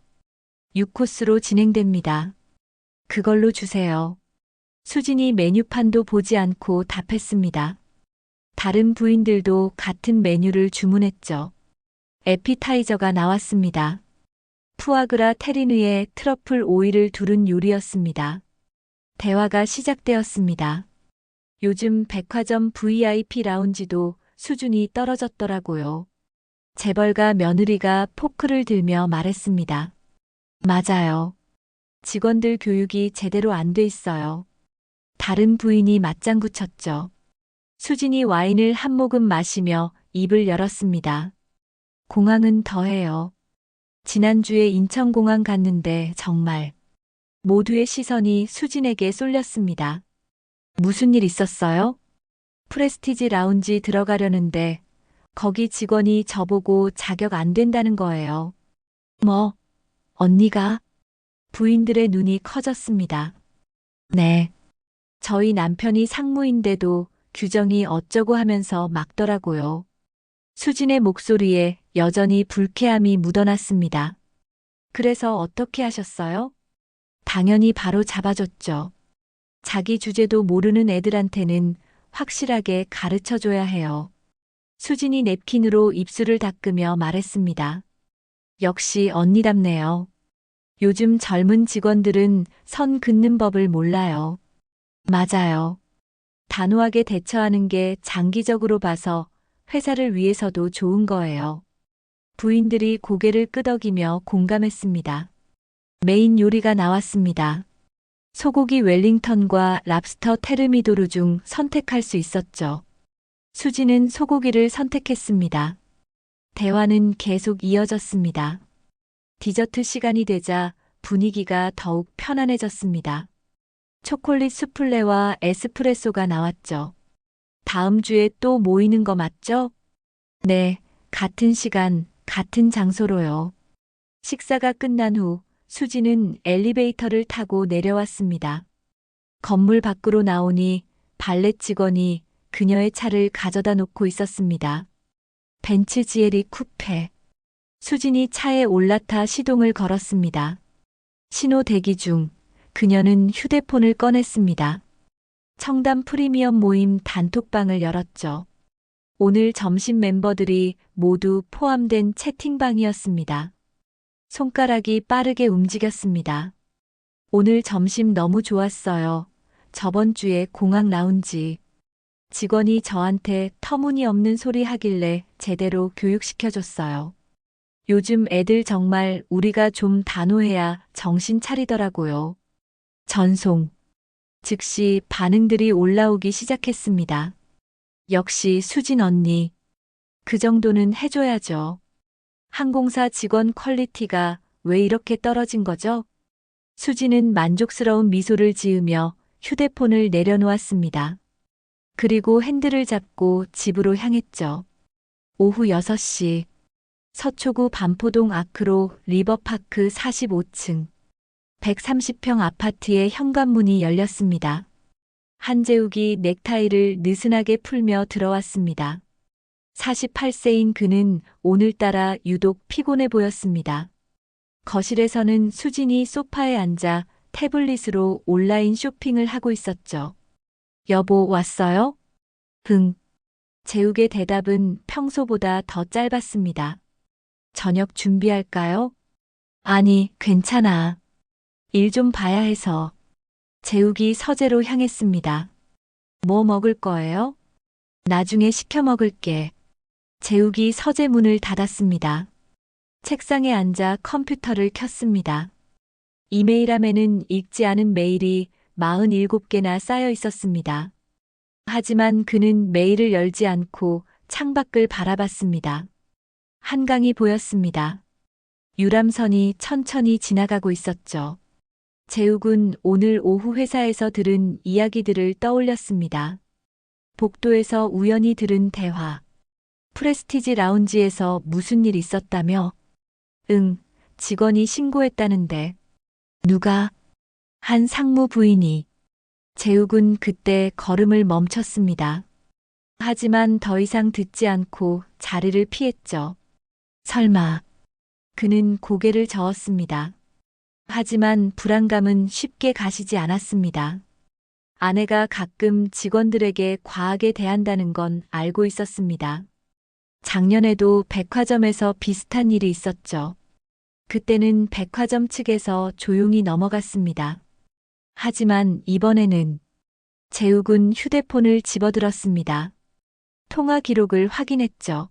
6코스로 진행됩니다. 그걸로 주세요. 수진이 메뉴판도 보지 않고 답했습니다. 다른 부인들도 같은 메뉴를 주문했죠. 에피타이저가 나왔습니다. 푸아그라 테리느에 트러플 오일을 두른 요리였습니다. 대화가 시작되었습니다. 요즘 백화점 VIP 라운지도 수준이 떨어졌더라고요. 재벌가 며느리가 포크를 들며 말했습니다. 맞아요. 직원들 교육이 제대로 안 돼 있어요. 다른 부인이 맞장구 쳤죠. 수진이 와인을 한 모금 마시며 입을 열었습니다. 공항은 더해요. 지난주에 인천공항 갔는데 정말 모두의 시선이 수진에게 쏠렸습니다. 무슨 일 있었어요? 프레스티지 라운지 들어가려는데 거기 직원이 저보고 자격 안 된다는 거예요. 뭐, 언니가? 부인들의 눈이 커졌습니다. 네. 저희 남편이 상무인데도 규정이 어쩌고 하면서 막더라고요. 수진의 목소리에 여전히 불쾌함이 묻어났습니다. 그래서 어떻게 하셨어요? 당연히 바로 잡아줬죠. 자기 주제도 모르는 애들한테는 확실하게 가르쳐줘야 해요. 수진이 냅킨으로 입술을 닦으며 말했습니다. 역시 언니답네요. 요즘 젊은 직원들은 선 긋는 법을 몰라요. 맞아요. 단호하게 대처하는 게 장기적으로 봐서 회사를 위해서도 좋은 거예요. 부인들이 고개를 끄덕이며 공감했습니다. 메인 요리가 나왔습니다. 소고기 웰링턴과 랍스터 테르미도르 중 선택할 수 있었죠. 수지는 소고기를 선택했습니다. 대화는 계속 이어졌습니다. 디저트 시간이 되자 분위기가 더욱 편안해졌습니다. 초콜릿 수플레와 에스프레소가 나왔죠. 다음 주에 또 모이는 거 맞죠? 네, 같은 시간, 같은 장소로요. 식사가 끝난 후 수지는 엘리베이터를 타고 내려왔습니다. 건물 밖으로 나오니 발렛 직원이 그녀의 차를 가져다 놓고 있었습니다. 벤츠 GLE 쿠페. 수진이 차에 올라타 시동을 걸었습니다. 신호 대기 중 그녀는 휴대폰을 꺼냈습니다. 청담 프리미엄 모임 단톡방을 열었죠. 오늘 점심 멤버들이 모두 포함된 채팅방이었습니다. 손가락이 빠르게 움직였습니다. 오늘 점심 너무 좋았어요. 저번 주에 공항 라운지. 직원이 저한테 터무니없는 소리 하길래 제대로 교육시켜줬어요. 요즘 애들 정말 우리가 좀 단호해야 정신 차리더라고요. 전송. 즉시 반응들이 올라오기 시작했습니다. 역시 수진 언니. 그 정도는 해줘야죠. 항공사 직원 퀄리티가 왜 이렇게 떨어진 거죠? 수진은 만족스러운 미소를 지으며 휴대폰을 내려놓았습니다. 그리고 핸들을 잡고 집으로 향했죠. 오후 6시 서초구 반포동 아크로 리버파크 45층 130평 아파트의 현관문이 열렸습니다. 한재욱이 넥타이를 느슨하게 풀며 들어왔습니다. 48세인 그는 오늘따라 유독 피곤해 보였습니다. 거실에서는 수진이 소파에 앉아 태블릿으로 온라인 쇼핑을 하고 있었죠. 여보, 왔어요? 응. 재욱의 대답은 평소보다 더 짧았습니다. 저녁 준비할까요? 아니, 괜찮아. 일 좀 봐야 해서. 재욱이 서재로 향했습니다. 뭐 먹을 거예요? 나중에 시켜 먹을게. 재욱이 서재 문을 닫았습니다. 책상에 앉아 컴퓨터를 켰습니다. 이메일함에는 읽지 않은 메일이 47개나 쌓여 있었습니다. 하지만 그는 메일을 열지 않고 창밖을 바라봤습니다. 한강이 보였습니다. 유람선이 천천히 지나가고 있었죠. 재욱은 오늘 오후 회사에서 들은 이야기들을 떠올렸습니다. 복도에서 우연히 들은 대화. 프레스티지 라운지에서 무슨 일 있었다며? 응, 직원이 신고했다는데. 누가? 한 상무 부인이. 재욱은 그때 걸음을 멈췄습니다. 하지만 더 이상 듣지 않고 자리를 피했죠. 설마. 그는 고개를 저었습니다. 하지만 불안감은 쉽게 가시지 않았습니다. 아내가 가끔 직원들에게 과하게 대한다는 건 알고 있었습니다. 작년에도 백화점에서 비슷한 일이 있었죠. 그때는 백화점 측에서 조용히 넘어갔습니다. 하지만 이번에는 재욱은 휴대폰을 집어들었습니다. 통화 기록을 확인했죠.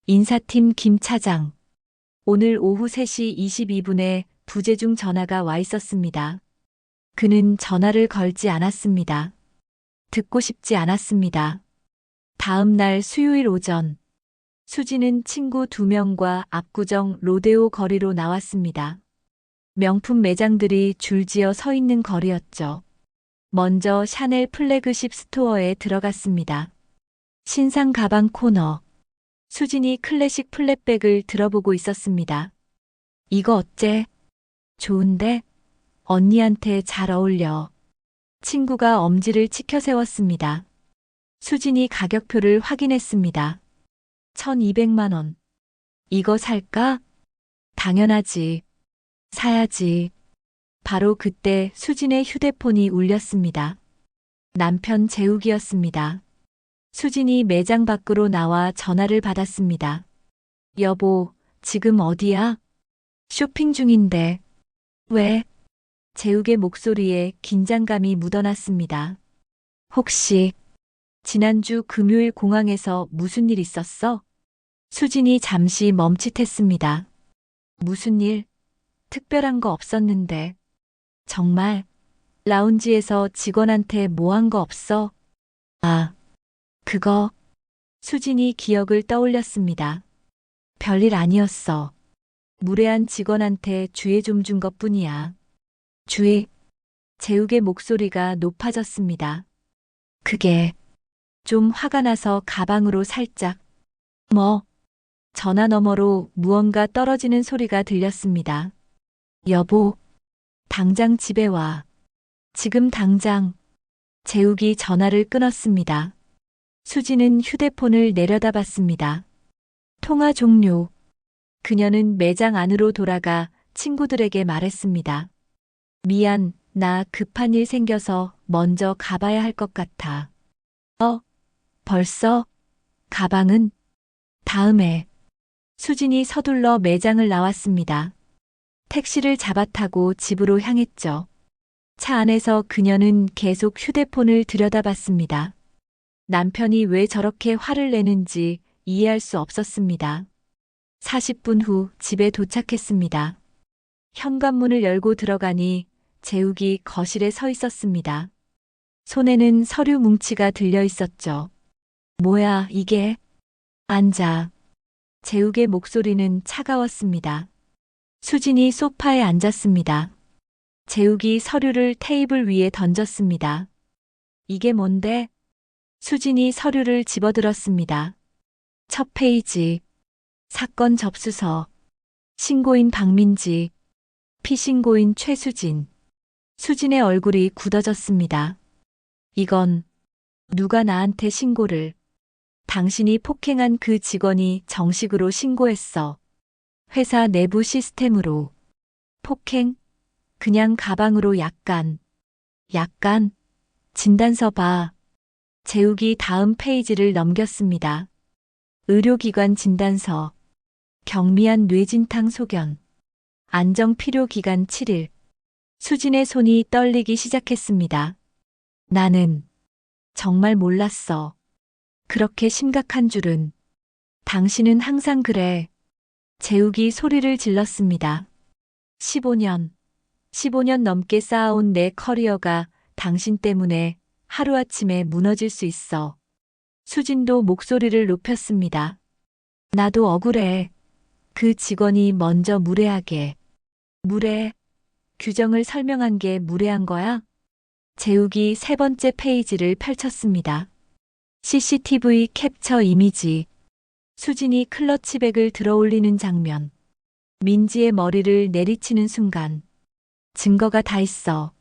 인사팀 김 차장. 오늘 오후 3시 22분에 부재중 전화가 와 있었습니다. 그는 전화를 걸지 않았습니다. 듣고 싶지 않았습니다. 다음 날 수요일 오전. 수지는 친구 2명과 압구정 로데오 거리로 나왔습니다. 명품 매장들이 줄지어 서 있는 거리였죠. 먼저 샤넬 플래그십 스토어에 들어갔습니다. 신상 가방 코너. 수진이 클래식 플랫백을 들어보고 있었습니다. 이거 어째? 좋은데? 언니한테 잘 어울려. 친구가 엄지를 치켜 세웠습니다. 수진이 가격표를 확인했습니다. 1200만 원. 이거 살까? 당연하지. 사야지. 바로 그때 수진의 휴대폰이 울렸습니다. 남편 재욱이었습니다. 수진이 매장 밖으로 나와 전화를 받았습니다. 여보, 지금 어디야? 쇼핑 중인데. 왜? 재욱의 목소리에 긴장감이 묻어났습니다. 혹시 지난주 금요일 공항에서 무슨 일 있었어? 수진이 잠시 멈칫했습니다. 무슨 일? 특별한 거 없었는데. 정말? 라운지에서 직원한테 뭐 한 거 없어? 아, 그거. 수진이 기억을 떠올렸습니다. 별일 아니었어. 무례한 직원한테 주의 좀 준 것뿐이야. 주의. 재욱의 목소리가 높아졌습니다. 그게 좀 화가 나서 가방으로 살짝. 뭐? 전화 너머로 무언가 떨어지는 소리가 들렸습니다. 여보, 당장 집에 와. 지금 당장. 재욱이 전화를 끊었습니다. 수지는 휴대폰을 내려다봤습니다. 통화 종료. 그녀는 매장 안으로 돌아가 친구들에게 말했습니다. 미안, 나 급한 일 생겨서 먼저 가봐야 할 것 같아. 벌써? 가방은? 다음에. 수진이 서둘러 매장을 나왔습니다. 택시를 잡아타고 집으로 향했죠. 차 안에서 그녀는 계속 휴대폰을 들여다봤습니다. 남편이 왜 저렇게 화를 내는지 이해할 수 없었습니다. 40분 후 집에 도착했습니다. 현관문을 열고 들어가니 재욱이 거실에 서 있었습니다. 손에는 서류 뭉치가 들려 있었죠. 뭐야, 이게? 앉아. 재욱의 목소리는 차가웠습니다. 수진이 소파에 앉았습니다. 재욱이 서류를 테이블 위에 던졌습니다. 이게 뭔데? 수진이 서류를 집어들었습니다. 첫 페이지. 사건 접수서. 신고인 박민지. 피신고인 최수진. 수진의 얼굴이 굳어졌습니다. 이건 누가 나한테 신고를. 당신이 폭행한 그 직원이 정식으로 신고했어. 회사 내부 시스템으로. 폭행? 그냥 가방으로 약간. 진단서 봐. 재욱이 다음 페이지를 넘겼습니다. 의료기관 진단서. 경미한 뇌진탕 소견. 안정필요기간 7일. 수진의 손이 떨리기 시작했습니다. 나는 정말 몰랐어. 그렇게 심각한 줄은. 당신은 항상 그래. 재욱이 소리를 질렀습니다. 15년 넘게 쌓아온 내 커리어가 당신 때문에 하루아침에 무너질 수 있어. 수진도 목소리를 높였습니다. 나도 억울해. 그 직원이 먼저 무례하게. 규정을 설명한 게 무례한 거야? 재욱이 세 번째 페이지를 펼쳤습니다. CCTV 캡처 이미지. 수진이 클러치백을 들어올리는 장면. 민지의 머리를 내리치는 순간. 증거가 다 있어.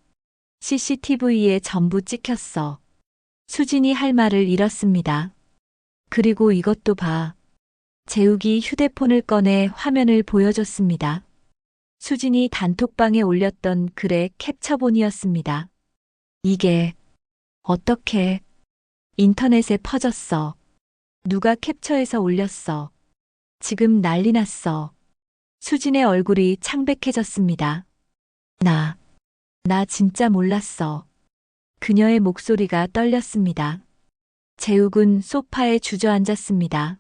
CCTV에 전부 찍혔어. 수진이 할 말을 잃었습니다. 그리고 이것도 봐. 재욱이 휴대폰을 꺼내 화면을 보여줬습니다. 수진이 단톡방에 올렸던 글의 캡처본이었습니다. 이게 어떻게 인터넷에 퍼졌어. 누가 캡처해서 올렸어. 지금 난리 났어. 수진의 얼굴이 창백해졌습니다. 나 진짜 몰랐어. 그녀의 목소리가 떨렸습니다. 재욱은 소파에 주저앉았습니다.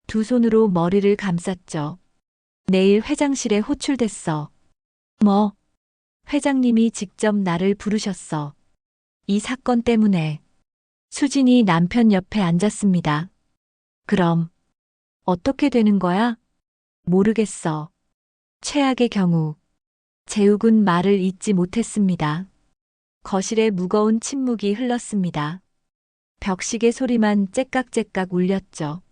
두 손으로 머리를 감쌌죠. 내일 회장실에 호출됐어. 뭐? 회장님이 직접 나를 부르셨어. 이 사건 때문에. 수진이 남편 옆에 앉았습니다. 그럼 어떻게 되는 거야? 모르겠어. 최악의 경우. 재욱은 말을 잇지 못했습니다. 거실에 무거운 침묵이 흘렀습니다. 벽시계 소리만 째깍째깍 울렸죠.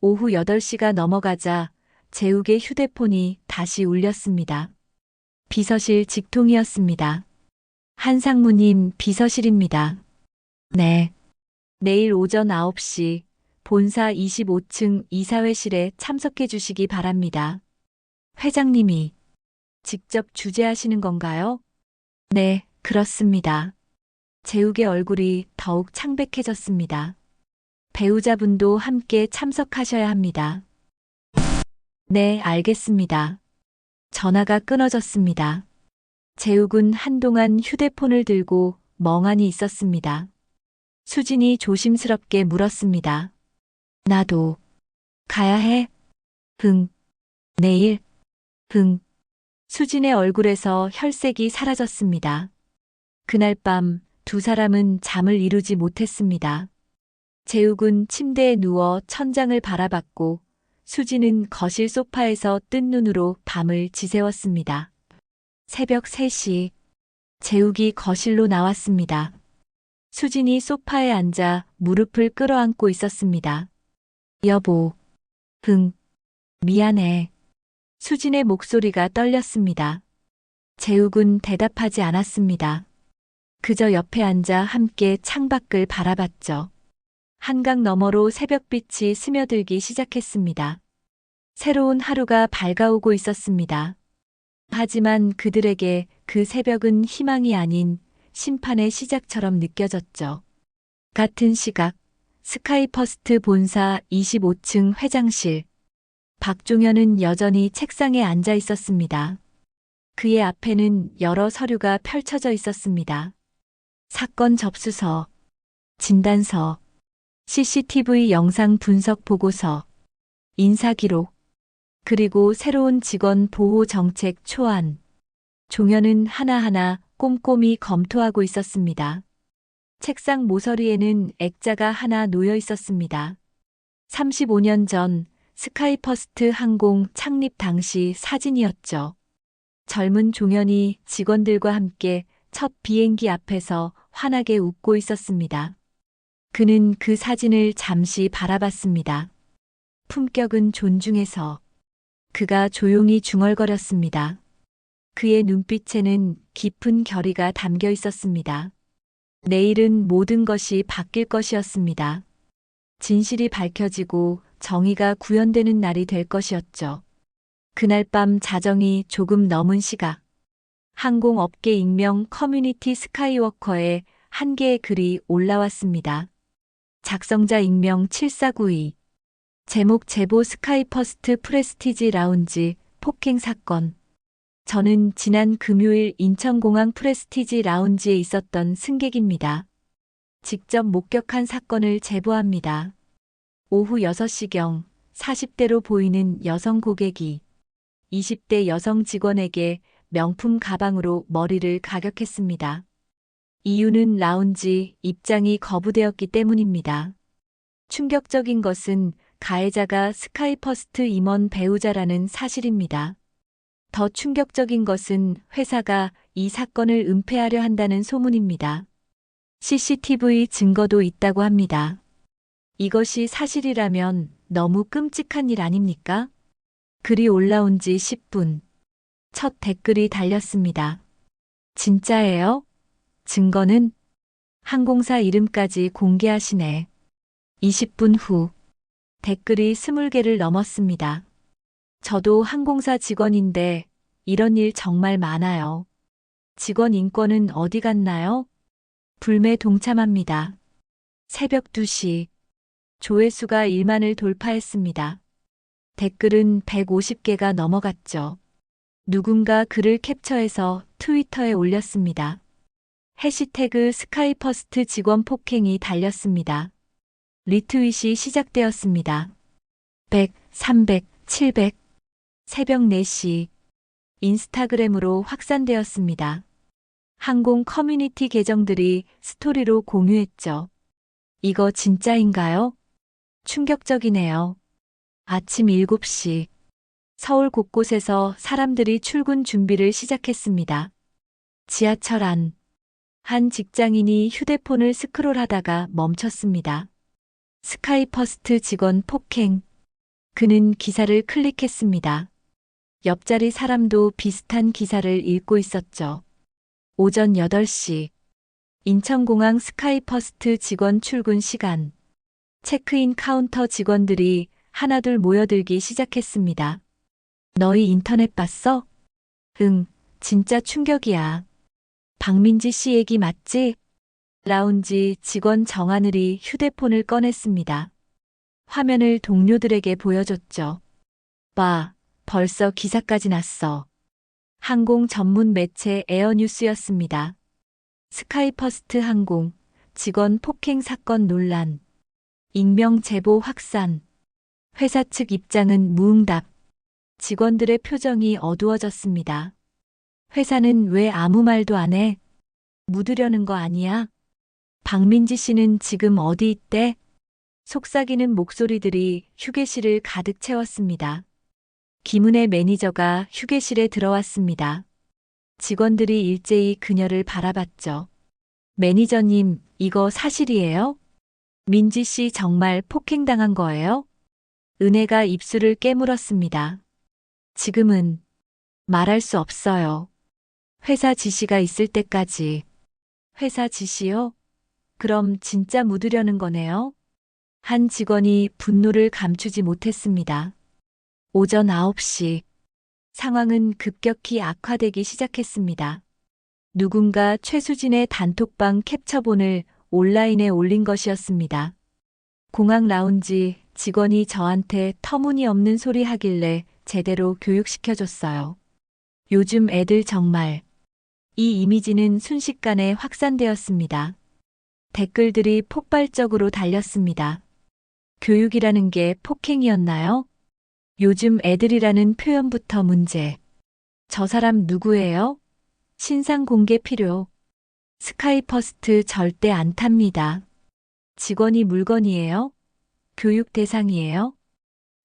오후 8시가 넘어가자 재욱의 휴대폰이 다시 울렸습니다. 비서실 직통이었습니다. 한상무님 비서실입니다. 네. 내일 오전 9시 본사 25층 이사회실에 참석해 주시기 바랍니다. 회장님이 직접 주재하시는 건가요? 네, 그렇습니다. 재욱의 얼굴이 더욱 창백해졌습니다. 배우자분도 함께 참석하셔야 합니다. 네, 알겠습니다. 전화가 끊어졌습니다. 재욱은 한동안 휴대폰을 들고 멍하니 있었습니다. 수진이 조심스럽게 물었습니다. 나도 가야 해? 내일? 수진의 얼굴에서 혈색이 사라졌습니다. 그날 밤 두 사람은 잠을 이루지 못했습니다. 재욱은 침대에 누워 천장을 바라봤고 수진은 거실 소파에서 뜬 눈으로 밤을 지새웠습니다. 새벽 3시 재욱이 거실로 나왔습니다. 수진이 소파에 앉아 무릎을 끌어안고 있었습니다. 여보, 미안해. 수진의 목소리가 떨렸습니다. 재욱은 대답하지 않았습니다. 그저 옆에 앉아 함께 창밖을 바라봤죠. 한강 너머로 새벽빛이 스며들기 시작했습니다. 새로운 하루가 밝아오고 있었습니다. 하지만 그들에게 그 새벽은 희망이 아닌 심판의 시작처럼 느껴졌죠. 같은 시각, 스카이퍼스트 본사 25층 회장실. 박종현은 여전히 책상에 앉아 있었습니다. 그의 앞에는 여러 서류가 펼쳐져 있었습니다. 사건 접수서, 진단서, CCTV 영상 분석 보고서, 인사기록, 그리고 새로운 직원 보호 정책 초안. 종현은 하나하나 꼼꼼히 검토하고 있었습니다. 책상 모서리에는 액자가 하나 놓여 있었습니다. 35년 전 스카이퍼스트 항공 창립 당시 사진이었죠. 젊은 종현이 직원들과 함께 첫 비행기 앞에서 환하게 웃고 있었습니다. 그는 그 사진을 잠시 바라봤습니다. 품격은 존중해서. 그가 조용히 중얼거렸습니다. 그의 눈빛에는 깊은 결의가 담겨 있었습니다. 내일은 모든 것이 바뀔 것이었습니다. 진실이 밝혀지고 정의가 구현되는 날이 될 것이었죠. 그날 밤 자정이 조금 넘은 시각, 항공업계 익명 커뮤니티 스카이워커에 한 개의 글이 올라왔습니다. 작성자 익명 7492. 제목 제보 스카이퍼스트 프레스티지 라운지 폭행 사건. 저는 지난 금요일 인천공항 프레스티지 라운지에 있었던 승객입니다. 직접 목격한 사건을 제보합니다. 오후 6시경 40대로 보이는 여성 고객이 20대 여성 직원에게 명품 가방으로 머리를 가격했습니다. 이유는 라운지 입장이 거부되었기 때문입니다. 충격적인 것은 가해자가 스카이퍼스트 임원 배우자라는 사실입니다. 더 충격적인 것은 회사가 이 사건을 은폐하려 한다는 소문입니다. CCTV 증거도 있다고 합니다. 이것이 사실이라면 너무 끔찍한 일 아닙니까? 글이 올라온 지 10분. 첫 댓글이 달렸습니다. 진짜예요? 증거는? 항공사 이름까지 공개하시네. 20분 후. 댓글이 20개를 넘었습니다. 저도 항공사 직원인데 이런 일 정말 많아요. 직원 인권은 어디 갔나요? 불매 동참합니다. 새벽 2시. 조회수가 1만을 돌파했습니다. 댓글은 150개가 넘어갔죠. 누군가 글을 캡처해서 트위터에 올렸습니다. 해시태그 스카이퍼스트 직원 폭행이 달렸습니다. 리트윗이 시작되었습니다. 100, 300, 700. 새벽 4시. 인스타그램으로 확산되었습니다. 항공 커뮤니티 계정들이 스토리로 공유했죠. 이거 진짜인가요? 충격적이네요. 아침 7시. 서울 곳곳에서 사람들이 출근 준비를 시작했습니다. 지하철 안. 한 직장인이 휴대폰을 스크롤하다가 멈췄습니다. 스카이퍼스트 직원 폭행. 그는 기사를 클릭했습니다. 옆자리 사람도 비슷한 기사를 읽고 있었죠. 오전 8시. 인천공항 스카이퍼스트 직원 출근 시간. 체크인 카운터 직원들이 하나둘 모여들기 시작했습니다. 너희 인터넷 봤어? 응, 진짜 충격이야. 박민지 씨 얘기 맞지? 라운지 직원 정하늘이 휴대폰을 꺼냈습니다. 화면을 동료들에게 보여줬죠. 봐, 벌써 기사까지 났어. 항공 전문 매체 에어뉴스였습니다. 스카이퍼스트 항공 직원 폭행 사건 논란. 익명 제보 확산. 회사 측 입장은 무응답. 직원들의 표정이 어두워졌습니다. 회사는 왜 아무 말도 안 해? 묻으려는 거 아니야? 박민지 씨는 지금 어디 있대? 속삭이는 목소리들이 휴게실을 가득 채웠습니다. 김은혜 매니저가 휴게실에 들어왔습니다. 직원들이 일제히 그녀를 바라봤죠. 매니저님, 이거 사실이에요? 민지 씨 정말 폭행당한 거예요? 은혜가 입술을 깨물었습니다. 지금은 말할 수 없어요. 회사 지시가 있을 때까지. 회사 지시요? 그럼 진짜 묻으려는 거네요? 한 직원이 분노를 감추지 못했습니다. 오전 9시. 상황은 급격히 악화되기 시작했습니다. 누군가 최수진의 단톡방 캡처본을 온라인에 올린 것이었습니다. 공항 라운지 직원이 저한테 터무니없는 소리 하길래 제대로 교육시켜줬어요. 요즘 애들 정말. 이 이미지는 순식간에 확산되었습니다. 댓글들이 폭발적으로 달렸습니다. 교육이라는 게 폭행이었나요? 요즘 애들이라는 표현부터 문제. 저 사람 누구예요? 신상 공개 필요. 스카이퍼스트 절대 안 탑니다. 직원이 물건이에요? 교육 대상이에요?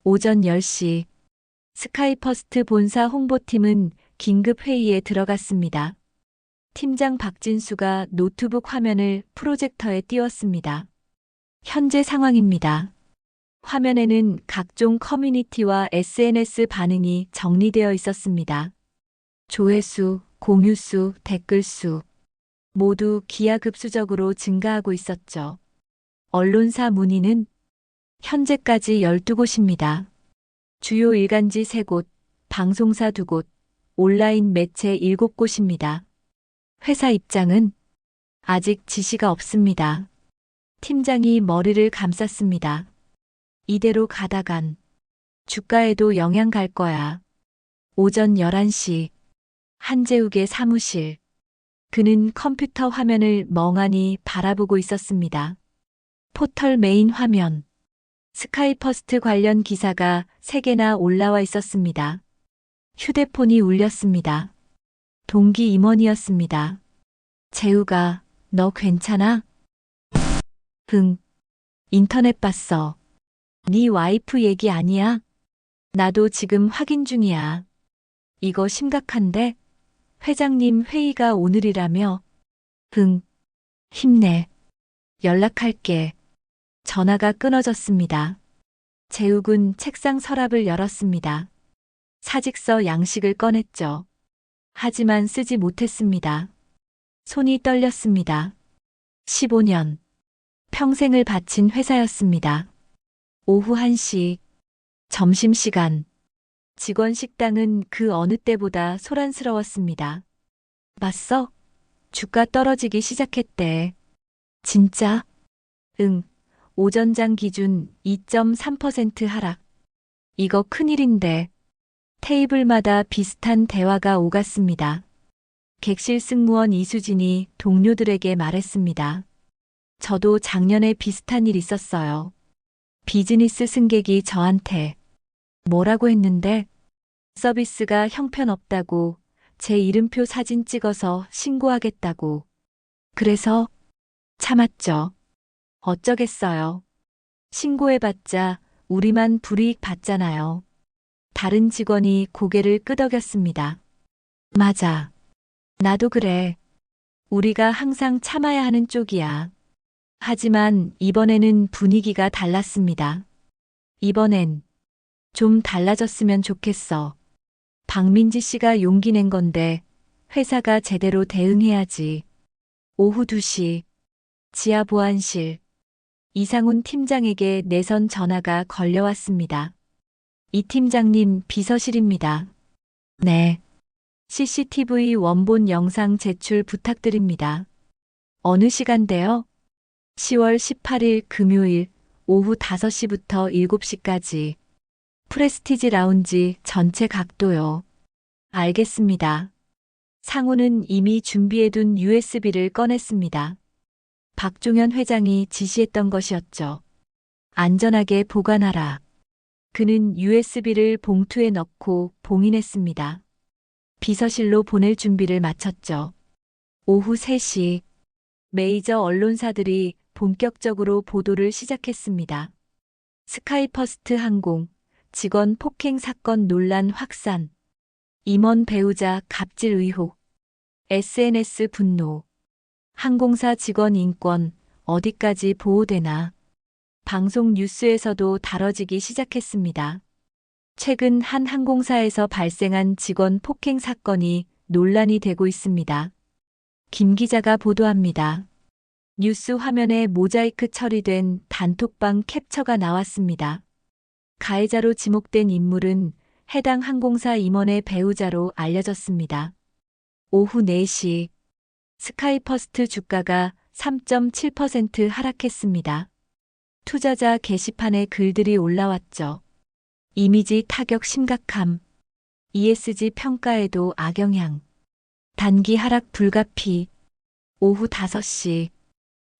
오전 10시 스카이퍼스트 본사 홍보팀은 긴급 회의에 들어갔습니다. 팀장 박진수가 노트북 화면을 프로젝터에 띄웠습니다. 현재 상황입니다. 화면에는 각종 커뮤니티와 SNS 반응이 정리되어 있었습니다. 조회수, 공유수, 댓글수 모두 기하급수적으로 증가하고 있었죠. 언론사 문의는 현재까지 12곳입니다. 주요 일간지 3곳, 방송사 2곳, 온라인 매체 7곳입니다. 회사 입장은 아직 지시가 없습니다. 팀장이 머리를 감쌌습니다. 이대로 가다간 주가에도 영향 갈 거야. 오전 11시 한재욱의 사무실. 그는 컴퓨터 화면을 멍하니 바라보고 있었습니다. 포털 메인 화면. 스카이퍼스트 관련 기사가 3개나 올라와 있었습니다. 휴대폰이 울렸습니다. 동기 임원이었습니다. 재우가, 너 괜찮아? 응. 인터넷 봤어. 네 와이프 얘기 아니야? 나도 지금 확인 중이야. 이거 심각한데? 회장님 회의가 오늘이라며? 응. 힘내. 연락할게. 전화가 끊어졌습니다. 재욱은 책상 서랍을 열었습니다. 사직서 양식을 꺼냈죠. 하지만 쓰지 못했습니다. 손이 떨렸습니다. 15년. 평생을 바친 회사였습니다. 오후 1시. 점심시간. 직원 식당은 그 어느 때보다 소란스러웠습니다. 봤어? 주가 떨어지기 시작했대. 진짜? 응. 오전장 기준 2.3% 하락. 이거 큰일인데. 테이블마다 비슷한 대화가 오갔습니다. 객실 승무원 이수진이 동료들에게 말했습니다. 저도 작년에 비슷한 일 있었어요. 비즈니스 승객이 저한테 뭐라고 했는데 서비스가 형편없다고 제 이름표 사진 찍어서 신고하겠다고. 그래서 참았죠. 어쩌겠어요. 신고해봤자 우리만 불이익 받잖아요. 다른 직원이 고개를 끄덕였습니다. 맞아. 나도 그래. 우리가 항상 참아야 하는 쪽이야. 하지만 이번에는 분위기가 달랐습니다. 이번엔 좀 달라졌으면 좋겠어. 박민지 씨가 용기 낸 건데 회사가 제대로 대응해야지. 오후 2시 지하 보안실. 이상훈 팀장에게 내선 전화가 걸려왔습니다. 이 팀장님 비서실입니다. 네. CCTV 원본 영상 제출 부탁드립니다. 어느 시간대요? 10월 18일 금요일 오후 5시부터 7시까지. 프레스티지 라운지 전체 각도요. 알겠습니다. 상우는 이미 준비해둔 USB를 꺼냈습니다. 박종현 회장이 지시했던 것이었죠. 안전하게 보관하라. 그는 USB를 봉투에 넣고 봉인했습니다. 비서실로 보낼 준비를 마쳤죠. 오후 3시 메이저 언론사들이 본격적으로 보도를 시작했습니다. 스카이퍼스트 항공 직원 폭행 사건 논란 확산. 임원 배우자 갑질 의혹. SNS 분노. 항공사 직원 인권 어디까지 보호되나. 방송 뉴스에서도 다뤄지기 시작했습니다. 최근 한 항공사에서 발생한 직원 폭행 사건이 논란이 되고 있습니다. 김 기자가 보도합니다. 뉴스 화면에 모자이크 처리된 단톡방 캡처가 나왔습니다. 가해자로 지목된 인물은 해당 항공사 임원의 배우자로 알려졌습니다. 오후 4시 스카이퍼스트 주가가 3.7% 하락했습니다. 투자자 게시판에 글들이 올라왔죠. 이미지 타격 심각함. ESG 평가에도 악영향. 단기 하락 불가피. 오후 5시.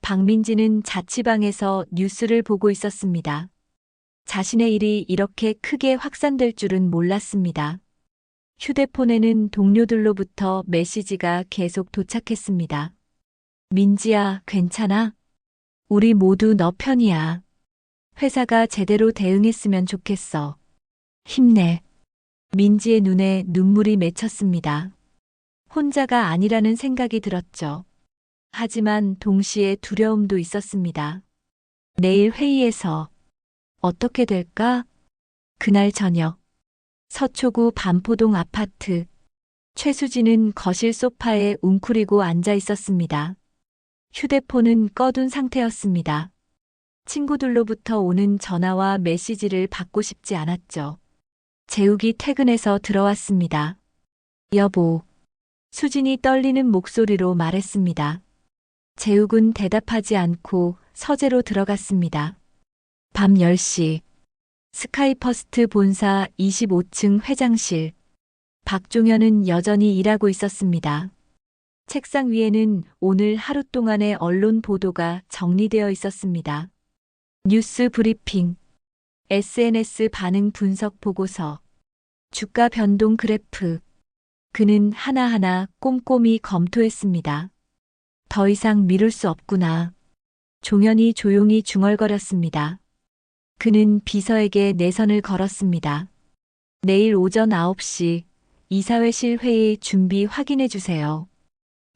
박민지는 자취방에서 뉴스를 보고 있었습니다. 자신의 일이 이렇게 크게 확산될 줄은 몰랐습니다. 휴대폰에는 동료들로부터 메시지가 계속 도착했습니다. 민지야, 괜찮아? 우리 모두 너 편이야. 회사가 제대로 대응했으면 좋겠어. 힘내. 민지의 눈에 눈물이 맺혔습니다. 혼자가 아니라는 생각이 들었죠. 하지만 동시에 두려움도 있었습니다. 내일 회의에서 어떻게 될까? 그날 저녁, 서초구 반포동 아파트. 최수진은 거실 소파에 웅크리고 앉아 있었습니다. 휴대폰은 꺼둔 상태였습니다. 친구들로부터 오는 전화와 메시지를 받고 싶지 않았죠. 재욱이 퇴근해서 들어왔습니다. 여보. 수진이 떨리는 목소리로 말했습니다. 재욱은 대답하지 않고 서재로 들어갔습니다. 밤 10시. 스카이퍼스트 본사 25층 회장실. 박종현은 여전히 일하고 있었습니다. 책상 위에는 오늘 하루 동안의 언론 보도가 정리되어 있었습니다. 뉴스 브리핑, SNS 반응 분석 보고서, 주가 변동 그래프. 그는 하나하나 꼼꼼히 검토했습니다. 더 이상 미룰 수 없구나. 종현이 조용히 중얼거렸습니다. 그는 비서에게 내선을 걸었습니다. 내일 오전 9시 이사회실 회의 준비 확인해 주세요.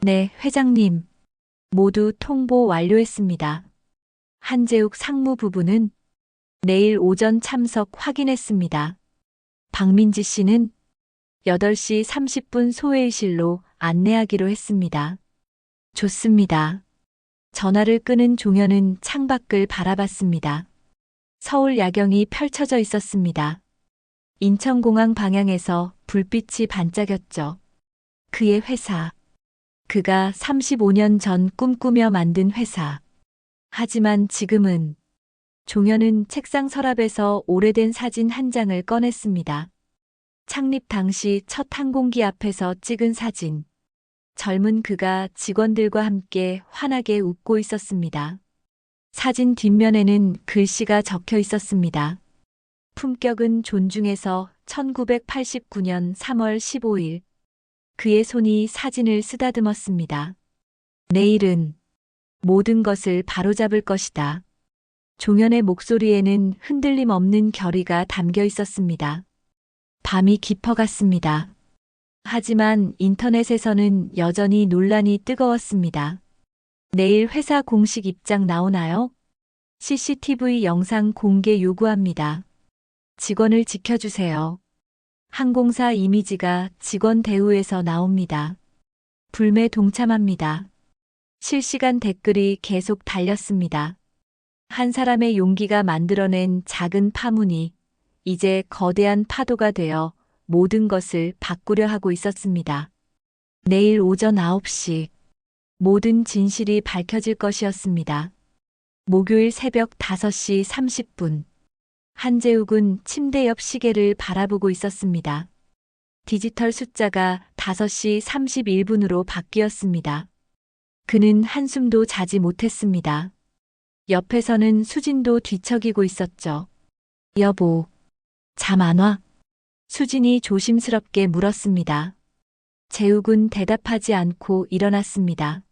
네, 회장님. 모두 통보 완료했습니다. 한재욱 상무부부는 내일 오전 참석 확인했습니다. 박민지 씨는 8시 30분 소회의실로 안내하기로 했습니다. 좋습니다. 전화를 끊은 종현은 창밖을 바라봤습니다. 서울 야경이 펼쳐져 있었습니다. 인천공항 방향에서 불빛이 반짝였죠. 그의 회사. 그가 35년 전 꿈꾸며 만든 회사. 하지만 지금은 종현은 책상 서랍에서 오래된 사진 한 장을 꺼냈습니다. 창립 당시 첫 항공기 앞에서 찍은 사진. 젊은 그가 직원들과 함께 환하게 웃고 있었습니다. 사진 뒷면에는 글씨가 적혀 있었습니다. 품격은 존중해서 1989년 3월 15일. 그의 손이 사진을 쓰다듬었습니다. 내일은 모든 것을 바로잡을 것이다. 종현의 목소리에는 흔들림 없는 결의가 담겨 있었습니다. 밤이 깊어갔습니다. 하지만 인터넷에서는 여전히 논란이 뜨거웠습니다. 내일 회사 공식 입장 나오나요? CCTV 영상 공개 요구합니다. 직원을 지켜주세요. 항공사 이미지가 직원 대우에서 나옵니다. 불매 동참합니다. 실시간 댓글이 계속 달렸습니다. 한 사람의 용기가 만들어낸 작은 파문이 이제 거대한 파도가 되어 모든 것을 바꾸려 하고 있었습니다. 내일 오전 9시 모든 진실이 밝혀질 것이었습니다. 목요일 새벽 5시 30분. 한재욱은 침대 옆 시계를 바라보고 있었습니다. 디지털 숫자가 5시 31분으로 바뀌었습니다. 그는 한숨도 자지 못했습니다. 옆에서는 수진도 뒤척이고 있었죠. 여보, 잠 안 와? 수진이 조심스럽게 물었습니다. 재욱은 대답하지 않고 일어났습니다.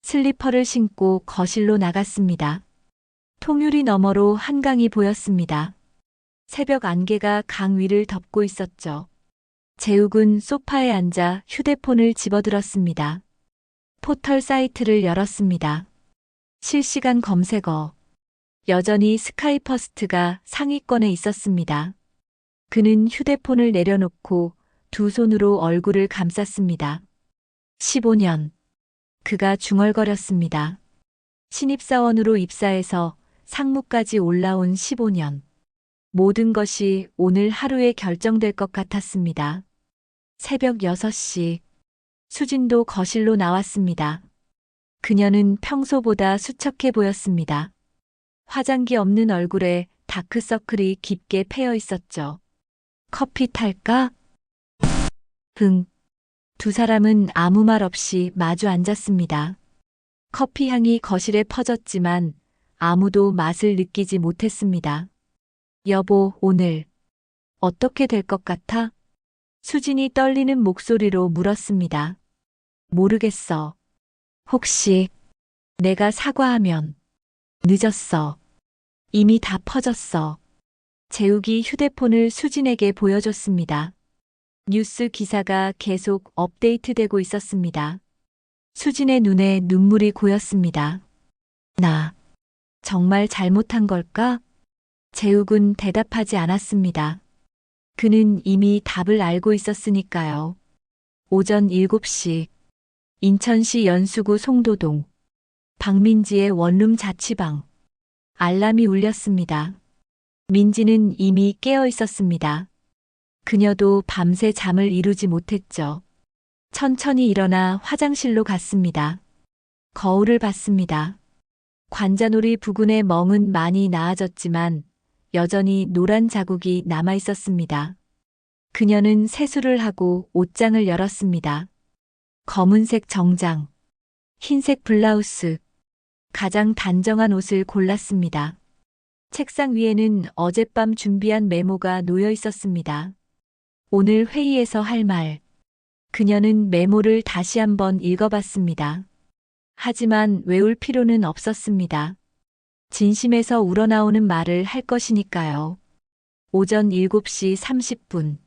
슬리퍼를 신고 거실로 나갔습니다. 통유리 너머로 한강이 보였습니다. 새벽 안개가 강 위를 덮고 있었죠. 재욱은 소파에 앉아 휴대폰을 집어들었습니다. 포털 사이트를 열었습니다. 실시간 검색어. 여전히 스카이퍼스트가 상위권에 있었습니다. 그는 휴대폰을 내려놓고 두 손으로 얼굴을 감쌌습니다. 15년. 그가 중얼거렸습니다. 신입사원으로 입사해서 상무까지 올라온 15년. 모든 것이 오늘 하루에 결정될 것 같았습니다. 새벽 6시. 수진도 거실로 나왔습니다. 그녀는 평소보다 수척해 보였습니다. 화장기 없는 얼굴에 다크서클이 깊게 패여 있었죠. 커피 탈까? 응. 두 사람은 아무 말 없이 마주 앉았습니다. 커피 향이 거실에 퍼졌지만 아무도 맛을 느끼지 못했습니다. 여보, 오늘 어떻게 될 것 같아? 수진이 떨리는 목소리로 물었습니다. 모르겠어. 혹시 내가 사과하면 늦었어. 이미 다 퍼졌어. 재욱이 휴대폰을 수진에게 보여줬습니다. 뉴스 기사가 계속 업데이트되고 있었습니다. 수진의 눈에 눈물이 고였습니다. 나 정말 잘못한 걸까? 재욱은 대답하지 않았습니다. 그는 이미 답을 알고 있었으니까요. 오전 7시 인천시 연수구 송도동 박민지의 원룸 자취방. 알람이 울렸습니다. 민지는 이미 깨어 있었습니다. 그녀도 밤새 잠을 이루지 못했죠. 천천히 일어나 화장실로 갔습니다. 거울을 봤습니다. 관자놀이 부근의 멍은 많이 나아졌지만 여전히 노란 자국이 남아 있었습니다. 그녀는 세수를 하고 옷장을 열었습니다. 검은색 정장, 흰색 블라우스, 가장 단정한 옷을 골랐습니다. 책상 위에는 어젯밤 준비한 메모가 놓여 있었습니다. 오늘 회의에서 할 말. 그녀는 메모를 다시 한번 읽어봤습니다. 하지만 외울 필요는 없었습니다. 진심에서 우러나오는 말을 할 것이니까요. 오전 7시 30분.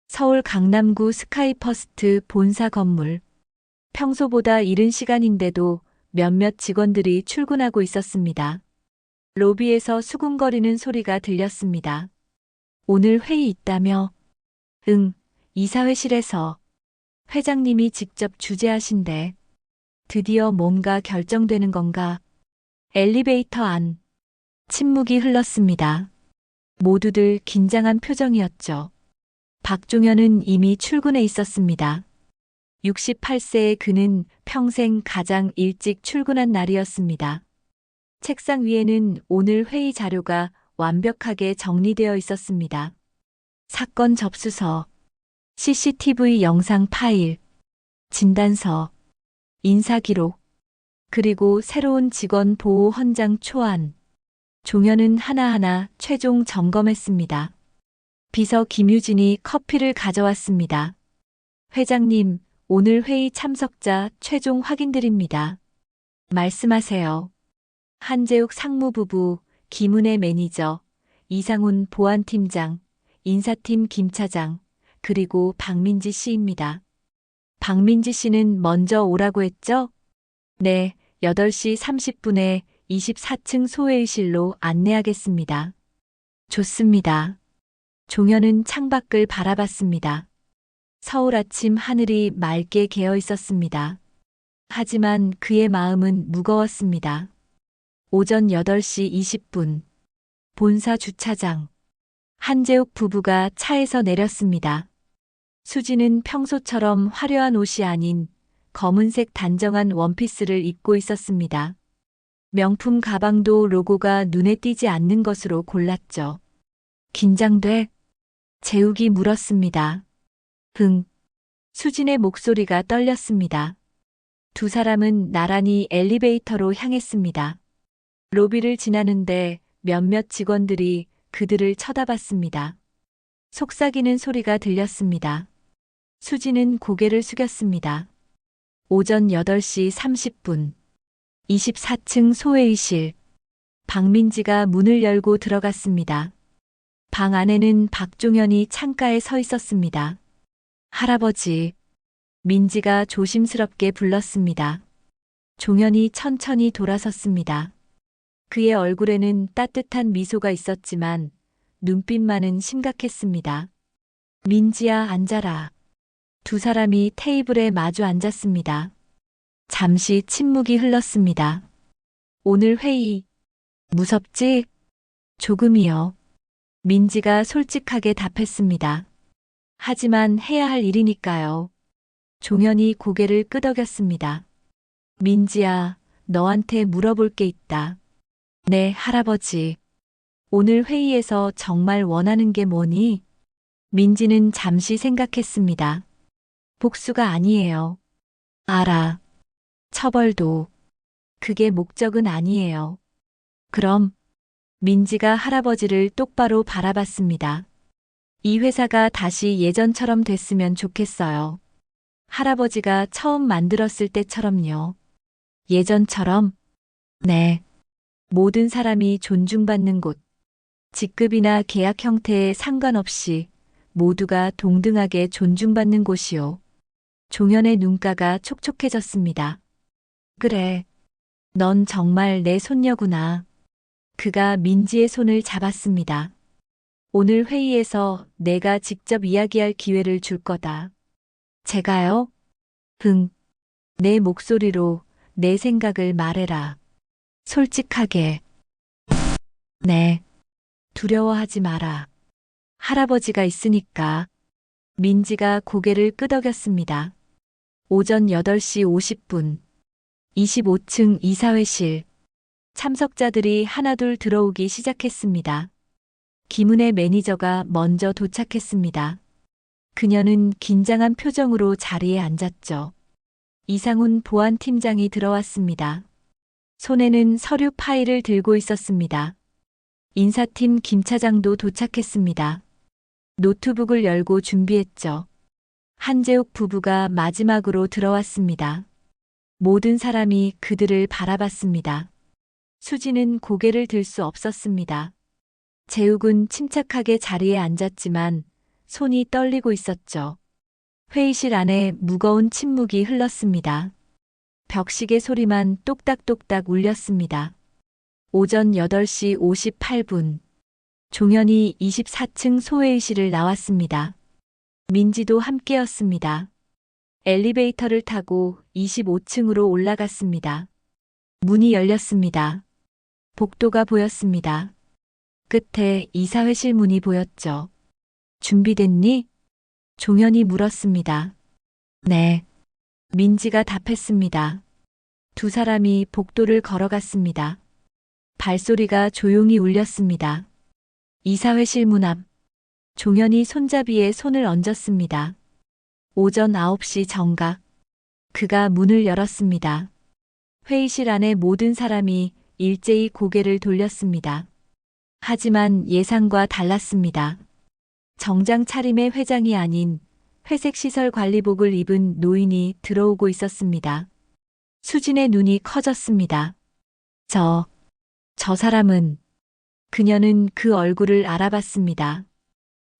서울 강남구 스카이퍼스트 본사 건물. 평소보다 이른 시간인데도 몇몇 직원들이 출근하고 있었습니다. 로비에서 수군거리는 소리가 들렸습니다. 오늘 회의 있다며? 응, 이사회실에서. 회장님이 직접 주재하신대. 드디어 뭔가 결정되는 건가? 엘리베이터 안. 침묵이 흘렀습니다. 모두들 긴장한 표정이었죠. 박종현은 이미 출근해 있었습니다. 68세의 그는 평생 가장 일찍 출근한 날이었습니다. 책상 위에는 오늘 회의 자료가 완벽하게 정리되어 있었습니다. 사건 접수서, CCTV 영상 파일, 진단서, 인사기록, 그리고 새로운 직원 보호 헌장 초안. 종현은 하나하나 최종 점검했습니다. 비서 김유진이 커피를 가져왔습니다. 회장님, 오늘 회의 참석자 최종 확인드립니다. 말씀하세요. 한재욱 상무부부, 김은혜 매니저, 이상훈 보안팀장, 인사팀 김 차장, 그리고 박민지 씨입니다. 박민지 씨는 먼저 오라고 했죠? 네, 8시 30분에 24층 소회의실로 안내하겠습니다. 좋습니다. 종현은 창밖을 바라봤습니다. 서울 아침 하늘이 맑게 개어 있었습니다. 하지만 그의 마음은 무거웠습니다. 오전 8시 20분. 본사 주차장. 한재욱 부부가 차에서 내렸습니다. 수지는 평소처럼 화려한 옷이 아닌 검은색 단정한 원피스를 입고 있었습니다. 명품 가방도 로고가 눈에 띄지 않는 것으로 골랐죠. 긴장돼? 재욱이 물었습니다. 흥. 수진의 목소리가 떨렸습니다. 두 사람은 나란히 엘리베이터로 향했습니다. 로비를 지나는데 몇몇 직원들이 그들을 쳐다봤습니다. 속삭이는 소리가 들렸습니다. 수지는 고개를 숙였습니다. 오전 8시 30분. 24층 소회의실. 박민지가 문을 열고 들어갔습니다. 방 안에는 박종현이 창가에 서 있었습니다. 할아버지. 민지가 조심스럽게 불렀습니다. 종현이 천천히 돌아섰습니다. 그의 얼굴에는 따뜻한 미소가 있었지만 눈빛만은 심각했습니다. 민지야, 앉아라. 두 사람이 테이블에 마주 앉았습니다. 잠시 침묵이 흘렀습니다. 오늘 회의. 무섭지? 조금이요. 민지가 솔직하게 답했습니다. 하지만 해야 할 일이니까요. 종현이 고개를 끄덕였습니다. 민지야, 너한테 물어볼 게 있다. 네, 할아버지. 오늘 회의에서 정말 원하는 게 뭐니? 민지는 잠시 생각했습니다. 복수가 아니에요. 알아. 처벌도. 그게 목적은 아니에요. 그럼 민지가 할아버지를 똑바로 바라봤습니다. 이 회사가 다시 예전처럼 됐으면 좋겠어요. 할아버지가 처음 만들었을 때처럼요. 예전처럼? 네. 모든 사람이 존중받는 곳. 직급이나 계약 형태에 상관없이 모두가 동등하게 존중받는 곳이요. 종현의 눈가가 촉촉해졌습니다. 그래. 넌 정말 내 손녀구나. 그가 민지의 손을 잡았습니다. 오늘 회의에서 내가 직접 이야기할 기회를 줄 거다. 제가요? 내 목소리로 내 생각을 말해라. 솔직하게. 네. 두려워하지 마라. 할아버지가 있으니까. 민지가 고개를 끄덕였습니다. 오전 8시 50분. 25층 이사회실. 참석자들이 하나둘 들어오기 시작했습니다. 김은혜 매니저가 먼저 도착했습니다. 그녀는 긴장한 표정으로 자리에 앉았죠. 이상훈 보안팀장이 들어왔습니다. 손에는 서류 파일을 들고 있었습니다. 인사팀 김 차장도 도착했습니다. 노트북을 열고 준비했죠. 한재욱 부부가 마지막으로 들어왔습니다. 모든 사람이 그들을 바라봤습니다. 수지는 고개를 들 수 없었습니다. 재욱은 침착하게 자리에 앉았지만 손이 떨리고 있었죠. 회의실 안에 무거운 침묵이 흘렀습니다. 벽시계 소리만 똑딱똑딱 울렸습니다. 오전 8시 58분. 종현이 24층 소회의실을 나왔습니다. 민지도 함께였습니다. 엘리베이터를 타고 25층으로 올라갔습니다. 문이 열렸습니다. 복도가 보였습니다. 끝에 이사회실 문이 보였죠. 준비됐니? 종현이 물었습니다. 네. 민지가 답했습니다. 두 사람이 복도를 걸어갔습니다. 발소리가 조용히 울렸습니다. 이사회실 문 앞. 종현이 손잡이에 손을 얹었습니다. 오전 9시 정각. 그가 문을 열었습니다. 회의실 안에 모든 사람이 일제히 고개를 돌렸습니다. 하지만 예상과 달랐습니다. 정장 차림의 회장이 아닌 회색 시설 관리복을 입은 노인이 들어오고 있었습니다. 수진의 눈이 커졌습니다. 저 사람은. 그녀는 그 얼굴을 알아봤습니다.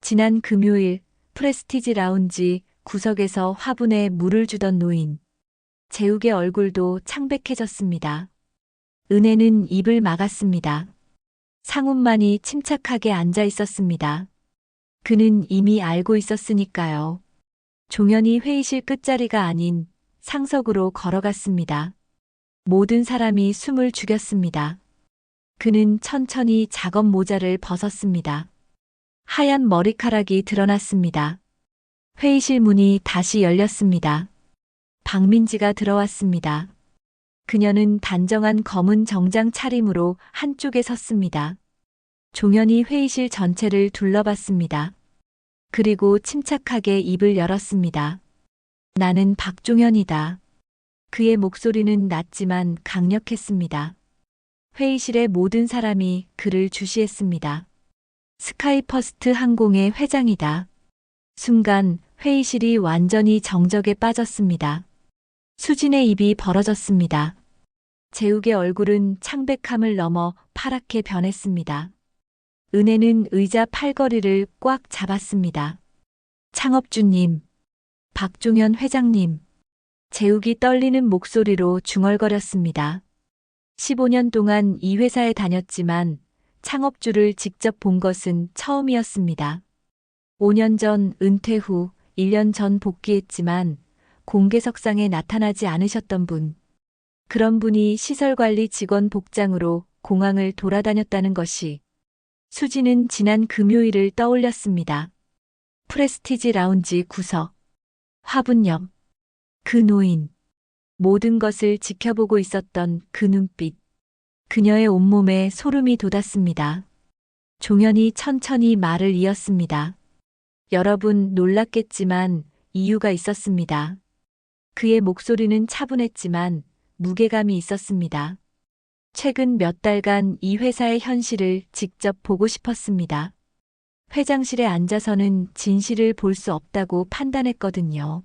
지난 금요일 프레스티지 라운지 구석에서 화분에 물을 주던 노인. 재욱의 얼굴도 창백해졌습니다. 은혜는 입을 막았습니다. 상훈만이 침착하게 앉아 있었습니다. 그는 이미 알고 있었으니까요. 종현이 회의실 끝자리가 아닌 상석으로 걸어갔습니다. 모든 사람이 숨을 죽였습니다. 그는 천천히 작업 모자를 벗었습니다. 하얀 머리카락이 드러났습니다. 회의실 문이 다시 열렸습니다. 박민지가 들어왔습니다. 그녀는 단정한 검은 정장 차림으로 한쪽에 섰습니다. 종현이 회의실 전체를 둘러봤습니다. 그리고 침착하게 입을 열었습니다. 나는 박종현이다. 그의 목소리는 낮지만 강력했습니다. 회의실의 모든 사람이 그를 주시했습니다. 스카이퍼스트 항공의 회장이다. 순간 회의실이 완전히 정적에 빠졌습니다. 수진의 입이 벌어졌습니다. 재욱의 얼굴은 창백함을 넘어 파랗게 변했습니다. 은혜는 의자 팔걸이를 꽉 잡았습니다. 창업주님, 박종현 회장님. 재욱이 떨리는 목소리로 중얼거렸습니다. 15년 동안 이 회사에 다녔지만 창업주를 직접 본 것은 처음이었습니다. 5년 전 은퇴 후 1년 전 복귀했지만 공개석상에 나타나지 않으셨던 분. 그런 분이 시설관리 직원 복장으로 공항을 돌아다녔다는 것이. 수지는 지난 금요일을 떠올렸습니다. 프레스티지 라운지 구석. 화분 옆. 그 노인. 모든 것을 지켜보고 있었던 그 눈빛. 그녀의 온몸에 소름이 돋았습니다. 종현이 천천히 말을 이었습니다. 여러분 놀랐겠지만 이유가 있었습니다. 그의 목소리는 차분했지만 무게감이 있었습니다. 최근 몇 달간 이 회사의 현실을 직접 보고 싶었습니다. 회장실에 앉아서는 진실을 볼 수 없다고 판단했거든요.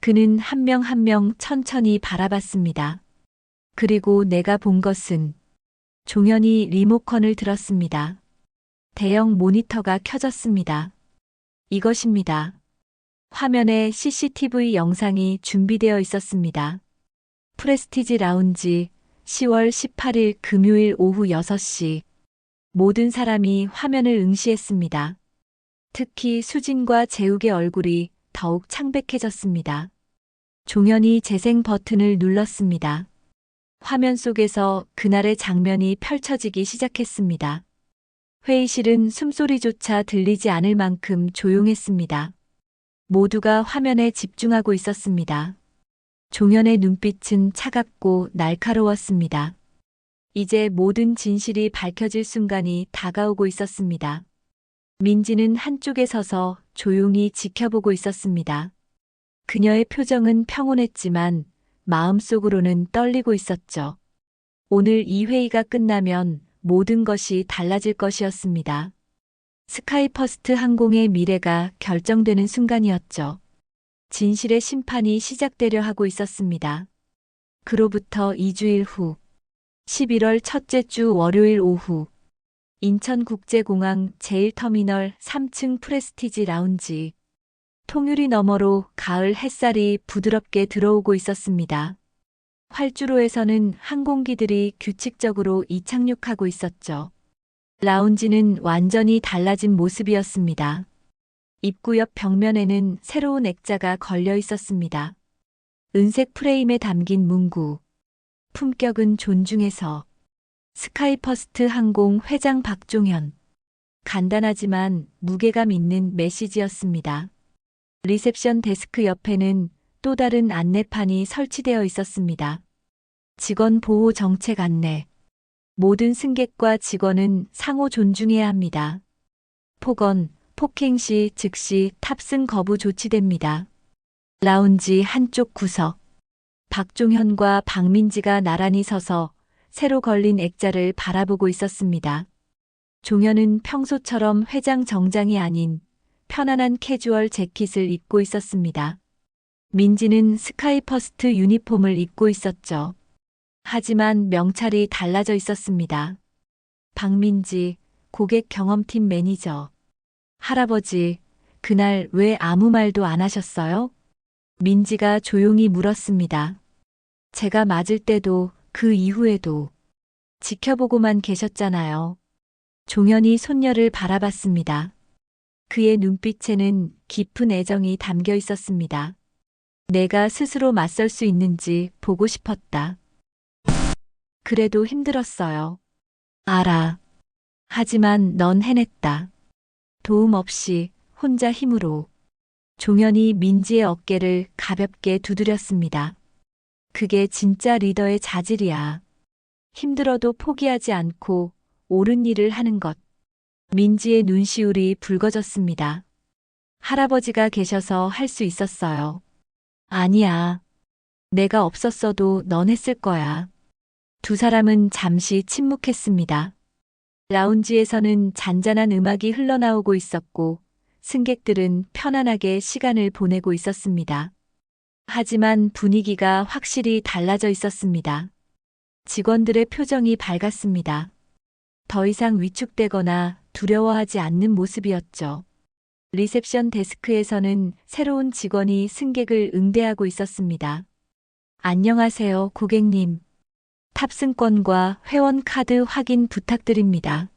그는 한 명 한 명 천천히 바라봤습니다. 그리고 내가 본 것은 종현이 리모컨을 들었습니다. 대형 모니터가 켜졌습니다. 이것입니다. 화면에 CCTV 영상이 준비되어 있었습니다. 프레스티지 라운지 10월 18일 금요일 오후 6시. 모든 사람이 화면을 응시했습니다. 특히 수진과 재욱의 얼굴이 더욱 창백해졌습니다. 종현이 재생 버튼을 눌렀습니다. 화면 속에서 그날의 장면이 펼쳐지기 시작했습니다. 회의실은 숨소리조차 들리지 않을 만큼 조용했습니다. 모두가 화면에 집중하고 있었습니다. 종현의 눈빛은 차갑고 날카로웠습니다. 이제 모든 진실이 밝혀질 순간이 다가오고 있었습니다. 민지는 한쪽에 서서 조용히 지켜보고 있었습니다. 그녀의 표정은 평온했지만 마음속으로는 떨리고 있었죠. 오늘 이 회의가 끝나면 모든 것이 달라질 것이었습니다. 스카이퍼스트 항공의 미래가 결정되는 순간이었죠. 진실의 심판이 시작되려 하고 있었습니다. 그로부터 2주일 후, 11월 첫째 주 월요일 오후, 인천국제공항 제1터미널 3층 프레스티지 라운지. 통유리 너머로 가을 햇살이 부드럽게 들어오고 있었습니다. 활주로에서는 항공기들이 규칙적으로 이착륙하고 있었죠. 라운지는 완전히 달라진 모습이었습니다. 입구 옆 벽면에는 새로운 액자가 걸려 있었습니다. 은색 프레임에 담긴 문구. 품격은 존중해서. 스카이퍼스트 항공 회장 박종현. 간단하지만 무게감 있는 메시지였습니다. 리셉션 데스크 옆에는 또 다른 안내판이 설치되어 있었습니다. 직원 보호 정책 안내. 모든 승객과 직원은 상호 존중해야 합니다. 폭언, 폭행 시 즉시 탑승 거부 조치됩니다. 라운지 한쪽 구석. 박종현과 박민지가 나란히 서서 새로 걸린 액자를 바라보고 있었습니다. 종현은 평소처럼 회장 정장이 아닌 편안한 캐주얼 재킷을 입고 있었습니다. 민지는 스카이퍼스트 유니폼을 입고 있었죠. 하지만 명찰이 달라져 있었습니다. 박민지, 고객 경험팀 매니저. 할아버지, 그날 왜 아무 말도 안 하셨어요? 민지가 조용히 물었습니다. 제가 맞을 때도 그 이후에도 지켜보고만 계셨잖아요. 종현이 손녀를 바라봤습니다. 그의 눈빛에는 깊은 애정이 담겨 있었습니다. 내가 스스로 맞설 수 있는지 보고 싶었다. 그래도 힘들었어요. 알아. 하지만 넌 해냈다. 도움 없이 혼자 힘으로. 종현이 민지의 어깨를 가볍게 두드렸습니다. 그게 진짜 리더의 자질이야. 힘들어도 포기하지 않고 옳은 일을 하는 것. 민지의 눈시울이 붉어졌습니다. 할아버지가 계셔서 할 수 있었어요. 아니야. 내가 없었어도 넌 했을 거야. 두 사람은 잠시 침묵했습니다. 라운지에서는 잔잔한 음악이 흘러나오고 있었고 승객들은 편안하게 시간을 보내고 있었습니다. 하지만 분위기가 확실히 달라져 있었습니다. 직원들의 표정이 밝았습니다. 더 이상 위축되거나 두려워하지 않는 모습이었죠. 리셉션 데스크에서는 새로운 직원이 승객을 응대하고 있었습니다. 안녕하세요, 고객님. 탑승권과 회원 카드 확인 부탁드립니다.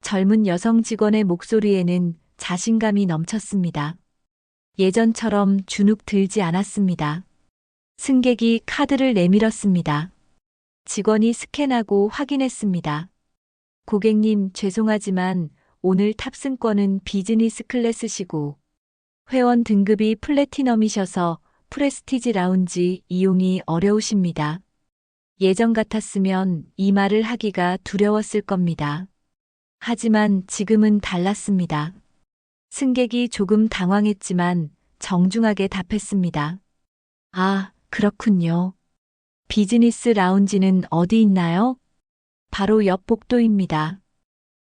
젊은 여성 직원의 목소리에는 자신감이 넘쳤습니다. 예전처럼 주눅 들지 않았습니다. 승객이 카드를 내밀었습니다. 직원이 스캔하고 확인했습니다. 고객님, 죄송하지만 오늘 탑승권은 비즈니스 클래스시고 회원 등급이 플래티넘이셔서 프레스티지 라운지 이용이 어려우십니다. 예전 같았으면 이 말을 하기가 두려웠을 겁니다. 하지만 지금은 달랐습니다. 승객이 조금 당황했지만 정중하게 답했습니다. 아, 그렇군요. 비즈니스 라운지는 어디 있나요? 바로 옆 복도입니다.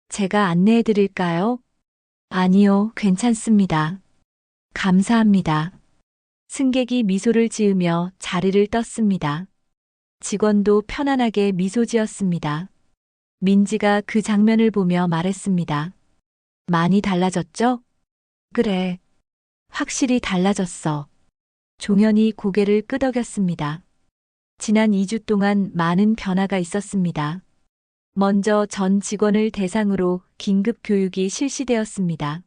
제가 안내해 드릴까요? 아니요, 괜찮습니다. 감사합니다. 승객이 미소를 지으며 자리를 떴습니다. 직원도 편안하게 미소 지었습니다. 민지가 그 장면을 보며 말했습니다. 많이 달라졌죠? 그래. 확실히 달라졌어. 종현이 고개를 끄덕였습니다. 지난 2주 동안 많은 변화가 있었습니다. 먼저 전 직원을 대상으로 긴급 교육이 실시되었습니다.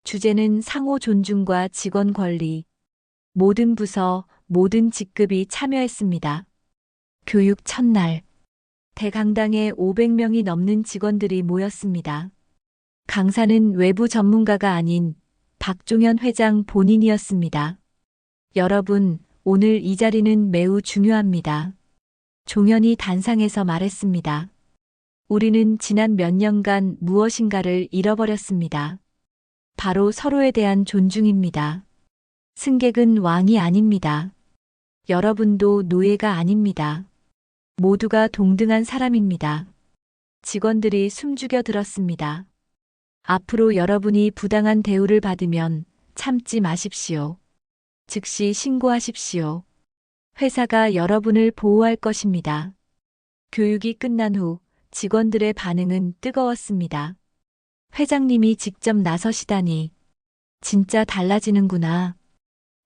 주제는 상호 존중과 직원 권리. 모든 부서, 모든 직급이 참여했습니다. 교육 첫날. 대강당에 500명이 넘는 직원들이 모였습니다. 강사는 외부 전문가가 아닌 박종현 회장 본인이었습니다. 여러분, 오늘 이 자리는 매우 중요합니다. 종현이 단상에서 말했습니다. 우리는 지난 몇 년간 무엇인가를 잃어버렸습니다. 바로 서로에 대한 존중입니다. 승객은 왕이 아닙니다. 여러분도 노예가 아닙니다. 모두가 동등한 사람입니다. 직원들이 숨죽여 들었습니다. 앞으로 여러분이 부당한 대우를 받으면 참지 마십시오. 즉시 신고하십시오. 회사가 여러분을 보호할 것입니다. 교육이 끝난 후 직원들의 반응은 뜨거웠습니다. 회장님이 직접 나서시다니. 진짜 달라지는구나.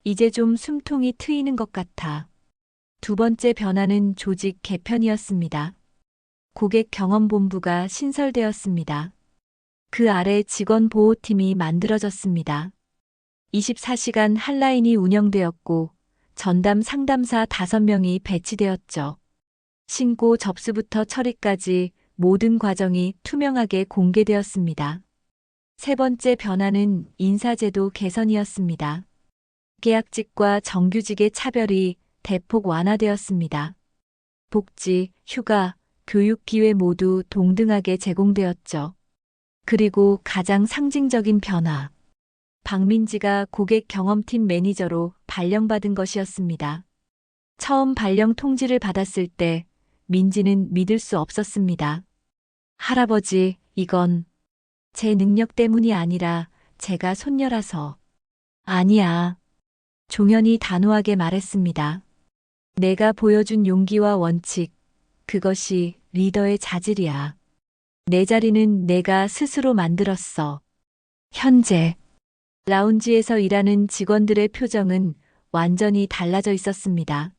이제 좀 숨통이 트이는 것 같아. 두 번째 변화는 조직 개편이었습니다. 고객 경험본부가 신설되었습니다. 그 아래 직원 보호팀이 만들어졌습니다. 24시간 핫라인이 운영되었고 전담 상담사 5명이 배치되었죠. 신고 접수부터 처리까지 모든 과정이 투명하게 공개되었습니다. 세 번째 변화는 인사제도 개선이었습니다. 계약직과 정규직의 차별이 대폭 완화되었습니다. 복지, 휴가, 교육 기회 모두 동등하게 제공되었죠. 그리고 가장 상징적인 변화. 박민지가 고객 경험팀 매니저로 발령받은 것이었습니다. 처음 발령 통지를 받았을 때 민지는 믿을 수 없었습니다. 할아버지, 이건 제 능력 때문이 아니라 제가 손녀라서. 아니야. 종현이 단호하게 말했습니다. 내가 보여준 용기와 원칙, 그것이 리더의 자질이야. 내 자리는 내가 스스로 만들었어. 현재 라운지에서 일하는 직원들의 표정은 완전히 달라져 있었습니다.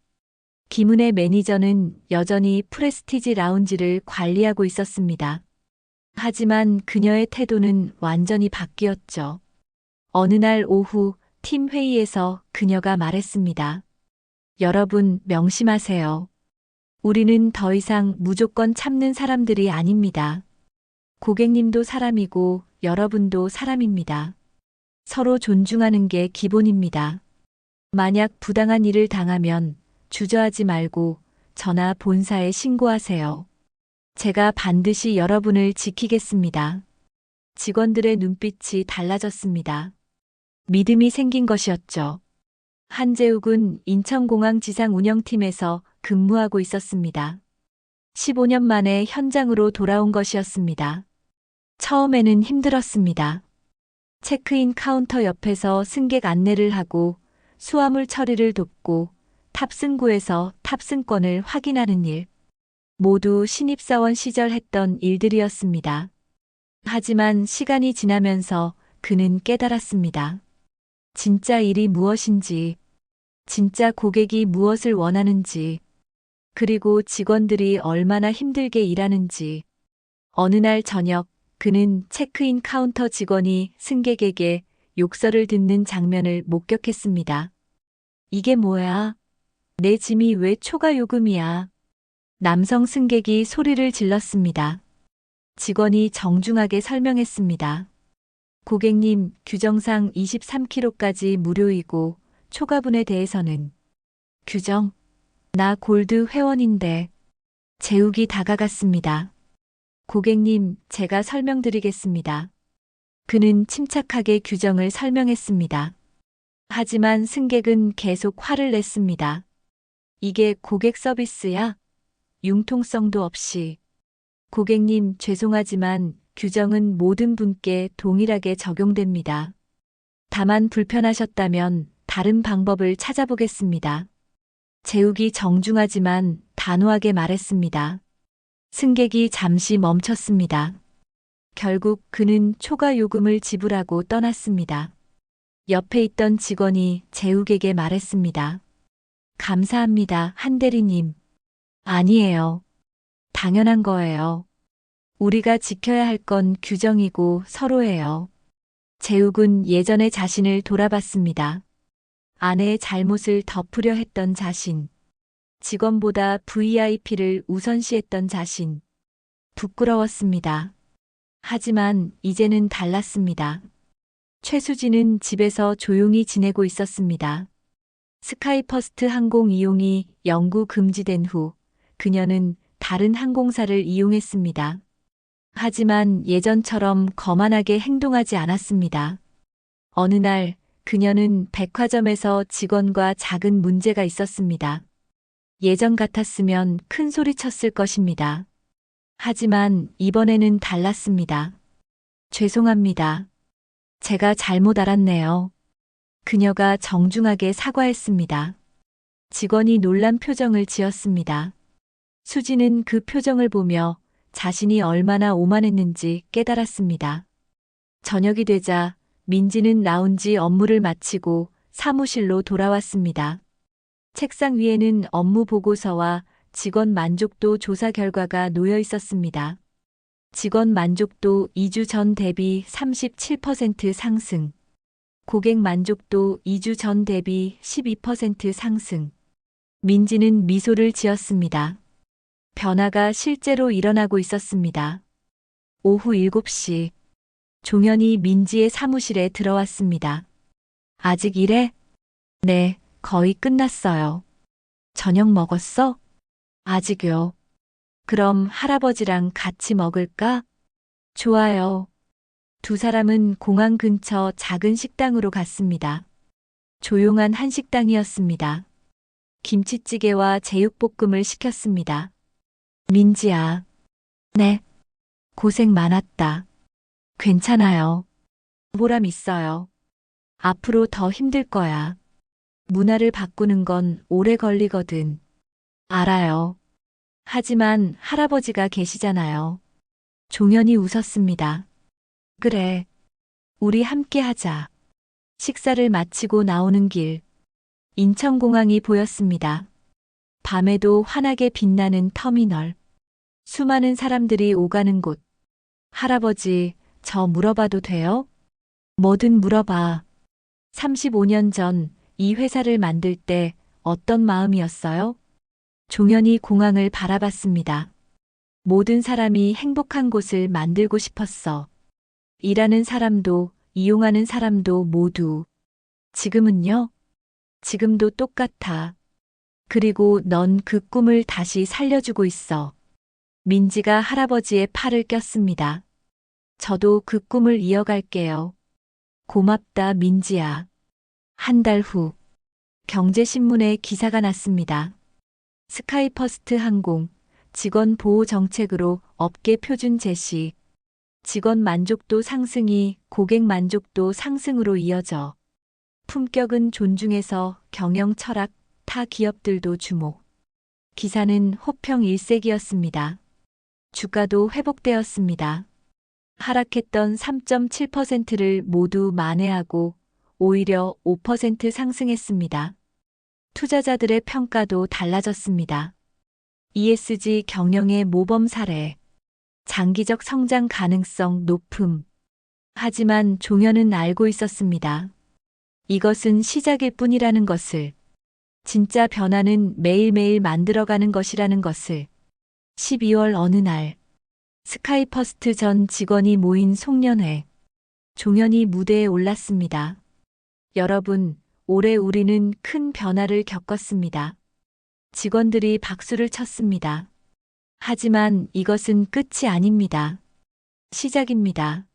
김은혜 매니저는 여전히 프레스티지 라운지를 관리하고 있었습니다. 하지만 그녀의 태도는 완전히 바뀌었죠. 어느 날 오후 팀 회의에서 그녀가 말했습니다. 여러분, 명심하세요. 우리는 더 이상 무조건 참는 사람들이 아닙니다. 고객님도 사람이고 여러분도 사람입니다. 서로 존중하는 게 기본입니다. 만약 부당한 일을 당하면 주저하지 말고 저나 본사에 신고하세요. 제가 반드시 여러분을 지키겠습니다. 직원들의 눈빛이 달라졌습니다. 믿음이 생긴 것이었죠. 한재욱은 인천공항 지상 운영팀에서 근무하고 있었습니다. 15년 만에 현장으로 돌아온 것이었습니다. 처음에는 힘들었습니다. 체크인 카운터 옆에서 승객 안내를 하고 수화물 처리를 돕고 탑승구에서 탑승권을 확인하는 일. 모두 신입사원 시절 했던 일들이었습니다. 하지만 시간이 지나면서 그는 깨달았습니다. 진짜 일이 무엇인지, 진짜 고객이 무엇을 원하는지, 그리고 직원들이 얼마나 힘들게 일하는지. 어느 날 저녁, 그는 체크인 카운터 직원이 승객에게 욕설을 듣는 장면을 목격했습니다. 이게 뭐야? 내 짐이 왜 초과 요금이야? 남성 승객이 소리를 질렀습니다. 직원이 정중하게 설명했습니다. 고객님, 규정상 23kg까지 무료이고 초과분에 대해서는 규정? 나 골드 회원인데. 재욱이 다가갔습니다. 고객님, 제가 설명드리겠습니다. 그는 침착하게 규정을 설명했습니다. 하지만 승객은 계속 화를 냈습니다. 이게 고객 서비스야? 융통성도 없이. 고객님, 죄송하지만 규정은 모든 분께 동일하게 적용됩니다. 다만 불편하셨다면 다른 방법을 찾아보겠습니다. 재욱이 정중하지만 단호하게 말했습니다. 승객이 잠시 멈췄습니다. 결국 그는 초과 요금을 지불하고 떠났습니다. 옆에 있던 직원이 재욱에게 말했습니다. 감사합니다, 한 대리님. 아니에요. 당연한 거예요. 우리가 지켜야 할 건 규정이고 서로예요. 재욱은 예전의 자신을 돌아봤습니다. 아내의 잘못을 덮으려 했던 자신, 직원보다 VIP를 우선시했던 자신, 부끄러웠습니다. 하지만 이제는 달랐습니다. 최수진은 집에서 조용히 지내고 있었습니다. 스카이퍼스트 항공 이용이 영구 금지된 후 그녀는 다른 항공사를 이용했습니다. 하지만 예전처럼 거만하게 행동하지 않았습니다. 어느 날 그녀는 백화점에서 직원과 작은 문제가 있었습니다. 예전 같았으면 큰 소리 쳤을 것입니다. 하지만 이번에는 달랐습니다. 죄송합니다. 제가 잘못 알았네요. 그녀가 정중하게 사과했습니다. 직원이 놀란 표정을 지었습니다. 수지는 그 표정을 보며 자신이 얼마나 오만했는지 깨달았습니다. 저녁이 되자 민지는 라운지 업무를 마치고 사무실로 돌아왔습니다. 책상 위에는 업무 보고서와 직원 만족도 조사 결과가 놓여 있었습니다. 직원 만족도 2주 전 대비 37% 상승. 고객 만족도 2주 전 대비 12% 상승. 민지는 미소를 지었습니다. 변화가 실제로 일어나고 있었습니다. 오후 7시, 종현이 민지의 사무실에 들어왔습니다. 아직 일해? 네, 거의 끝났어요. 저녁 먹었어? 아직요. 그럼 할아버지랑 같이 먹을까? 좋아요. 두 사람은 공항 근처 작은 식당으로 갔습니다. 조용한 한식당이었습니다. 김치찌개와 제육볶음을 시켰습니다. 민지야. 네. 고생 많았다. 괜찮아요. 보람 있어요. 앞으로 더 힘들 거야. 문화를 바꾸는 건 오래 걸리거든. 알아요. 하지만 할아버지가 계시잖아요. 종현이 웃었습니다. 그래. 우리 함께 하자. 식사를 마치고 나오는 길. 인천공항이 보였습니다. 밤에도 환하게 빛나는 터미널. 수많은 사람들이 오가는 곳. 할아버지, 저 물어봐도 돼요? 뭐든 물어봐. 35년 전 이 회사를 만들 때 어떤 마음이었어요? 종현이 공항을 바라봤습니다. 모든 사람이 행복한 곳을 만들고 싶었어. 일하는 사람도, 이용하는 사람도 모두. 지금은요? 지금도 똑같아. 그리고 넌 그 꿈을 다시 살려주고 있어. 민지가 할아버지의 팔을 꼈습니다. 저도 그 꿈을 이어갈게요. 고맙다, 민지야. 한 달 후, 경제신문에 기사가 났습니다. 스카이퍼스트 항공, 직원 보호 정책으로 업계 표준 제시. 직원 만족도 상승이 고객 만족도 상승으로 이어져. 품격은 존중해서 경영 철학, 타 기업들도 주목. 기사는 호평 일색이었습니다. 주가도 회복되었습니다. 하락했던 3.7%를 모두 만회하고 오히려 5% 상승했습니다. 투자자들의 평가도 달라졌습니다. ESG 경영의 모범 사례. 장기적 성장 가능성 높음. 하지만 종현은 알고 있었습니다. 이것은 시작일 뿐이라는 것을. 진짜 변화는 매일매일 만들어가는 것이라는 것을. 12월 어느 날, 스카이퍼스트 전 직원이 모인 송년회. 종현이 무대에 올랐습니다. 여러분, 올해 우리는 큰 변화를 겪었습니다. 직원들이 박수를 쳤습니다. 하지만 이것은 끝이 아닙니다. 시작입니다.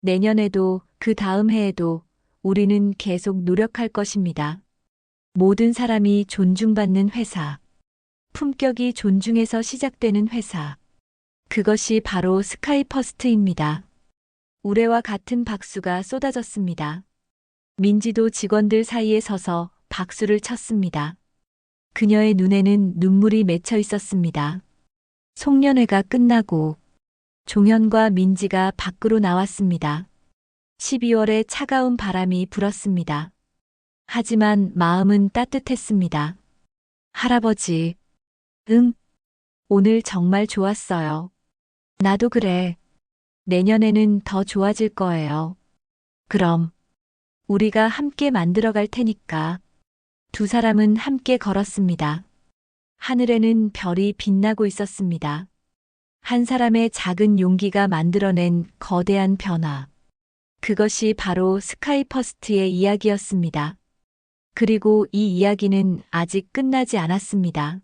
내년에도 그 다음 해에도 우리는 계속 노력할 것입니다. 모든 사람이 존중받는 회사. 품격이 존중에서 시작되는 회사. 그것이 바로 스카이퍼스트입니다. 우레와 같은 박수가 쏟아졌습니다. 민지도 직원들 사이에 서서 박수를 쳤습니다. 그녀의 눈에는 눈물이 맺혀 있었습니다. 송년회가 끝나고 종현과 민지가 밖으로 나왔습니다. 12월에 차가운 바람이 불었습니다. 하지만 마음은 따뜻했습니다. 할아버지, 응, 오늘 정말 좋았어요. 나도 그래. 내년에는 더 좋아질 거예요. 그럼 우리가 함께 만들어갈 테니까. 두 사람은 함께 걸었습니다. 하늘에는 별이 빛나고 있었습니다. 한 사람의 작은 용기가 만들어낸 거대한 변화. 그것이 바로 스카이퍼스트의 이야기였습니다. 그리고 이 이야기는 아직 끝나지 않았습니다.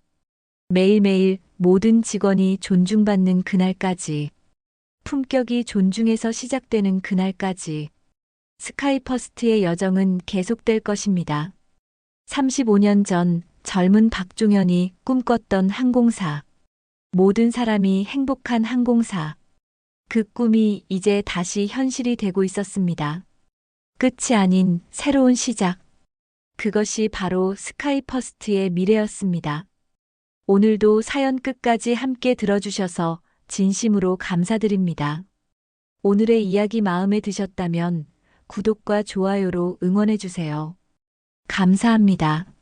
매일매일 모든 직원이 존중받는 그날까지, 품격이 존중에서 시작되는 그날까지, 스카이퍼스트의 여정은 계속될 것입니다. 35년 전 젊은 박종현이 꿈꿨던 항공사. 모든 사람이 행복한 항공사. 그 꿈이 이제 다시 현실이 되고 있었습니다. 끝이 아닌 새로운 시작. 그것이 바로 스카이퍼스트의 미래였습니다. 오늘도 사연 끝까지 함께 들어주셔서 진심으로 감사드립니다. 오늘의 이야기 마음에 드셨다면 구독과 좋아요로 응원해주세요. 감사합니다.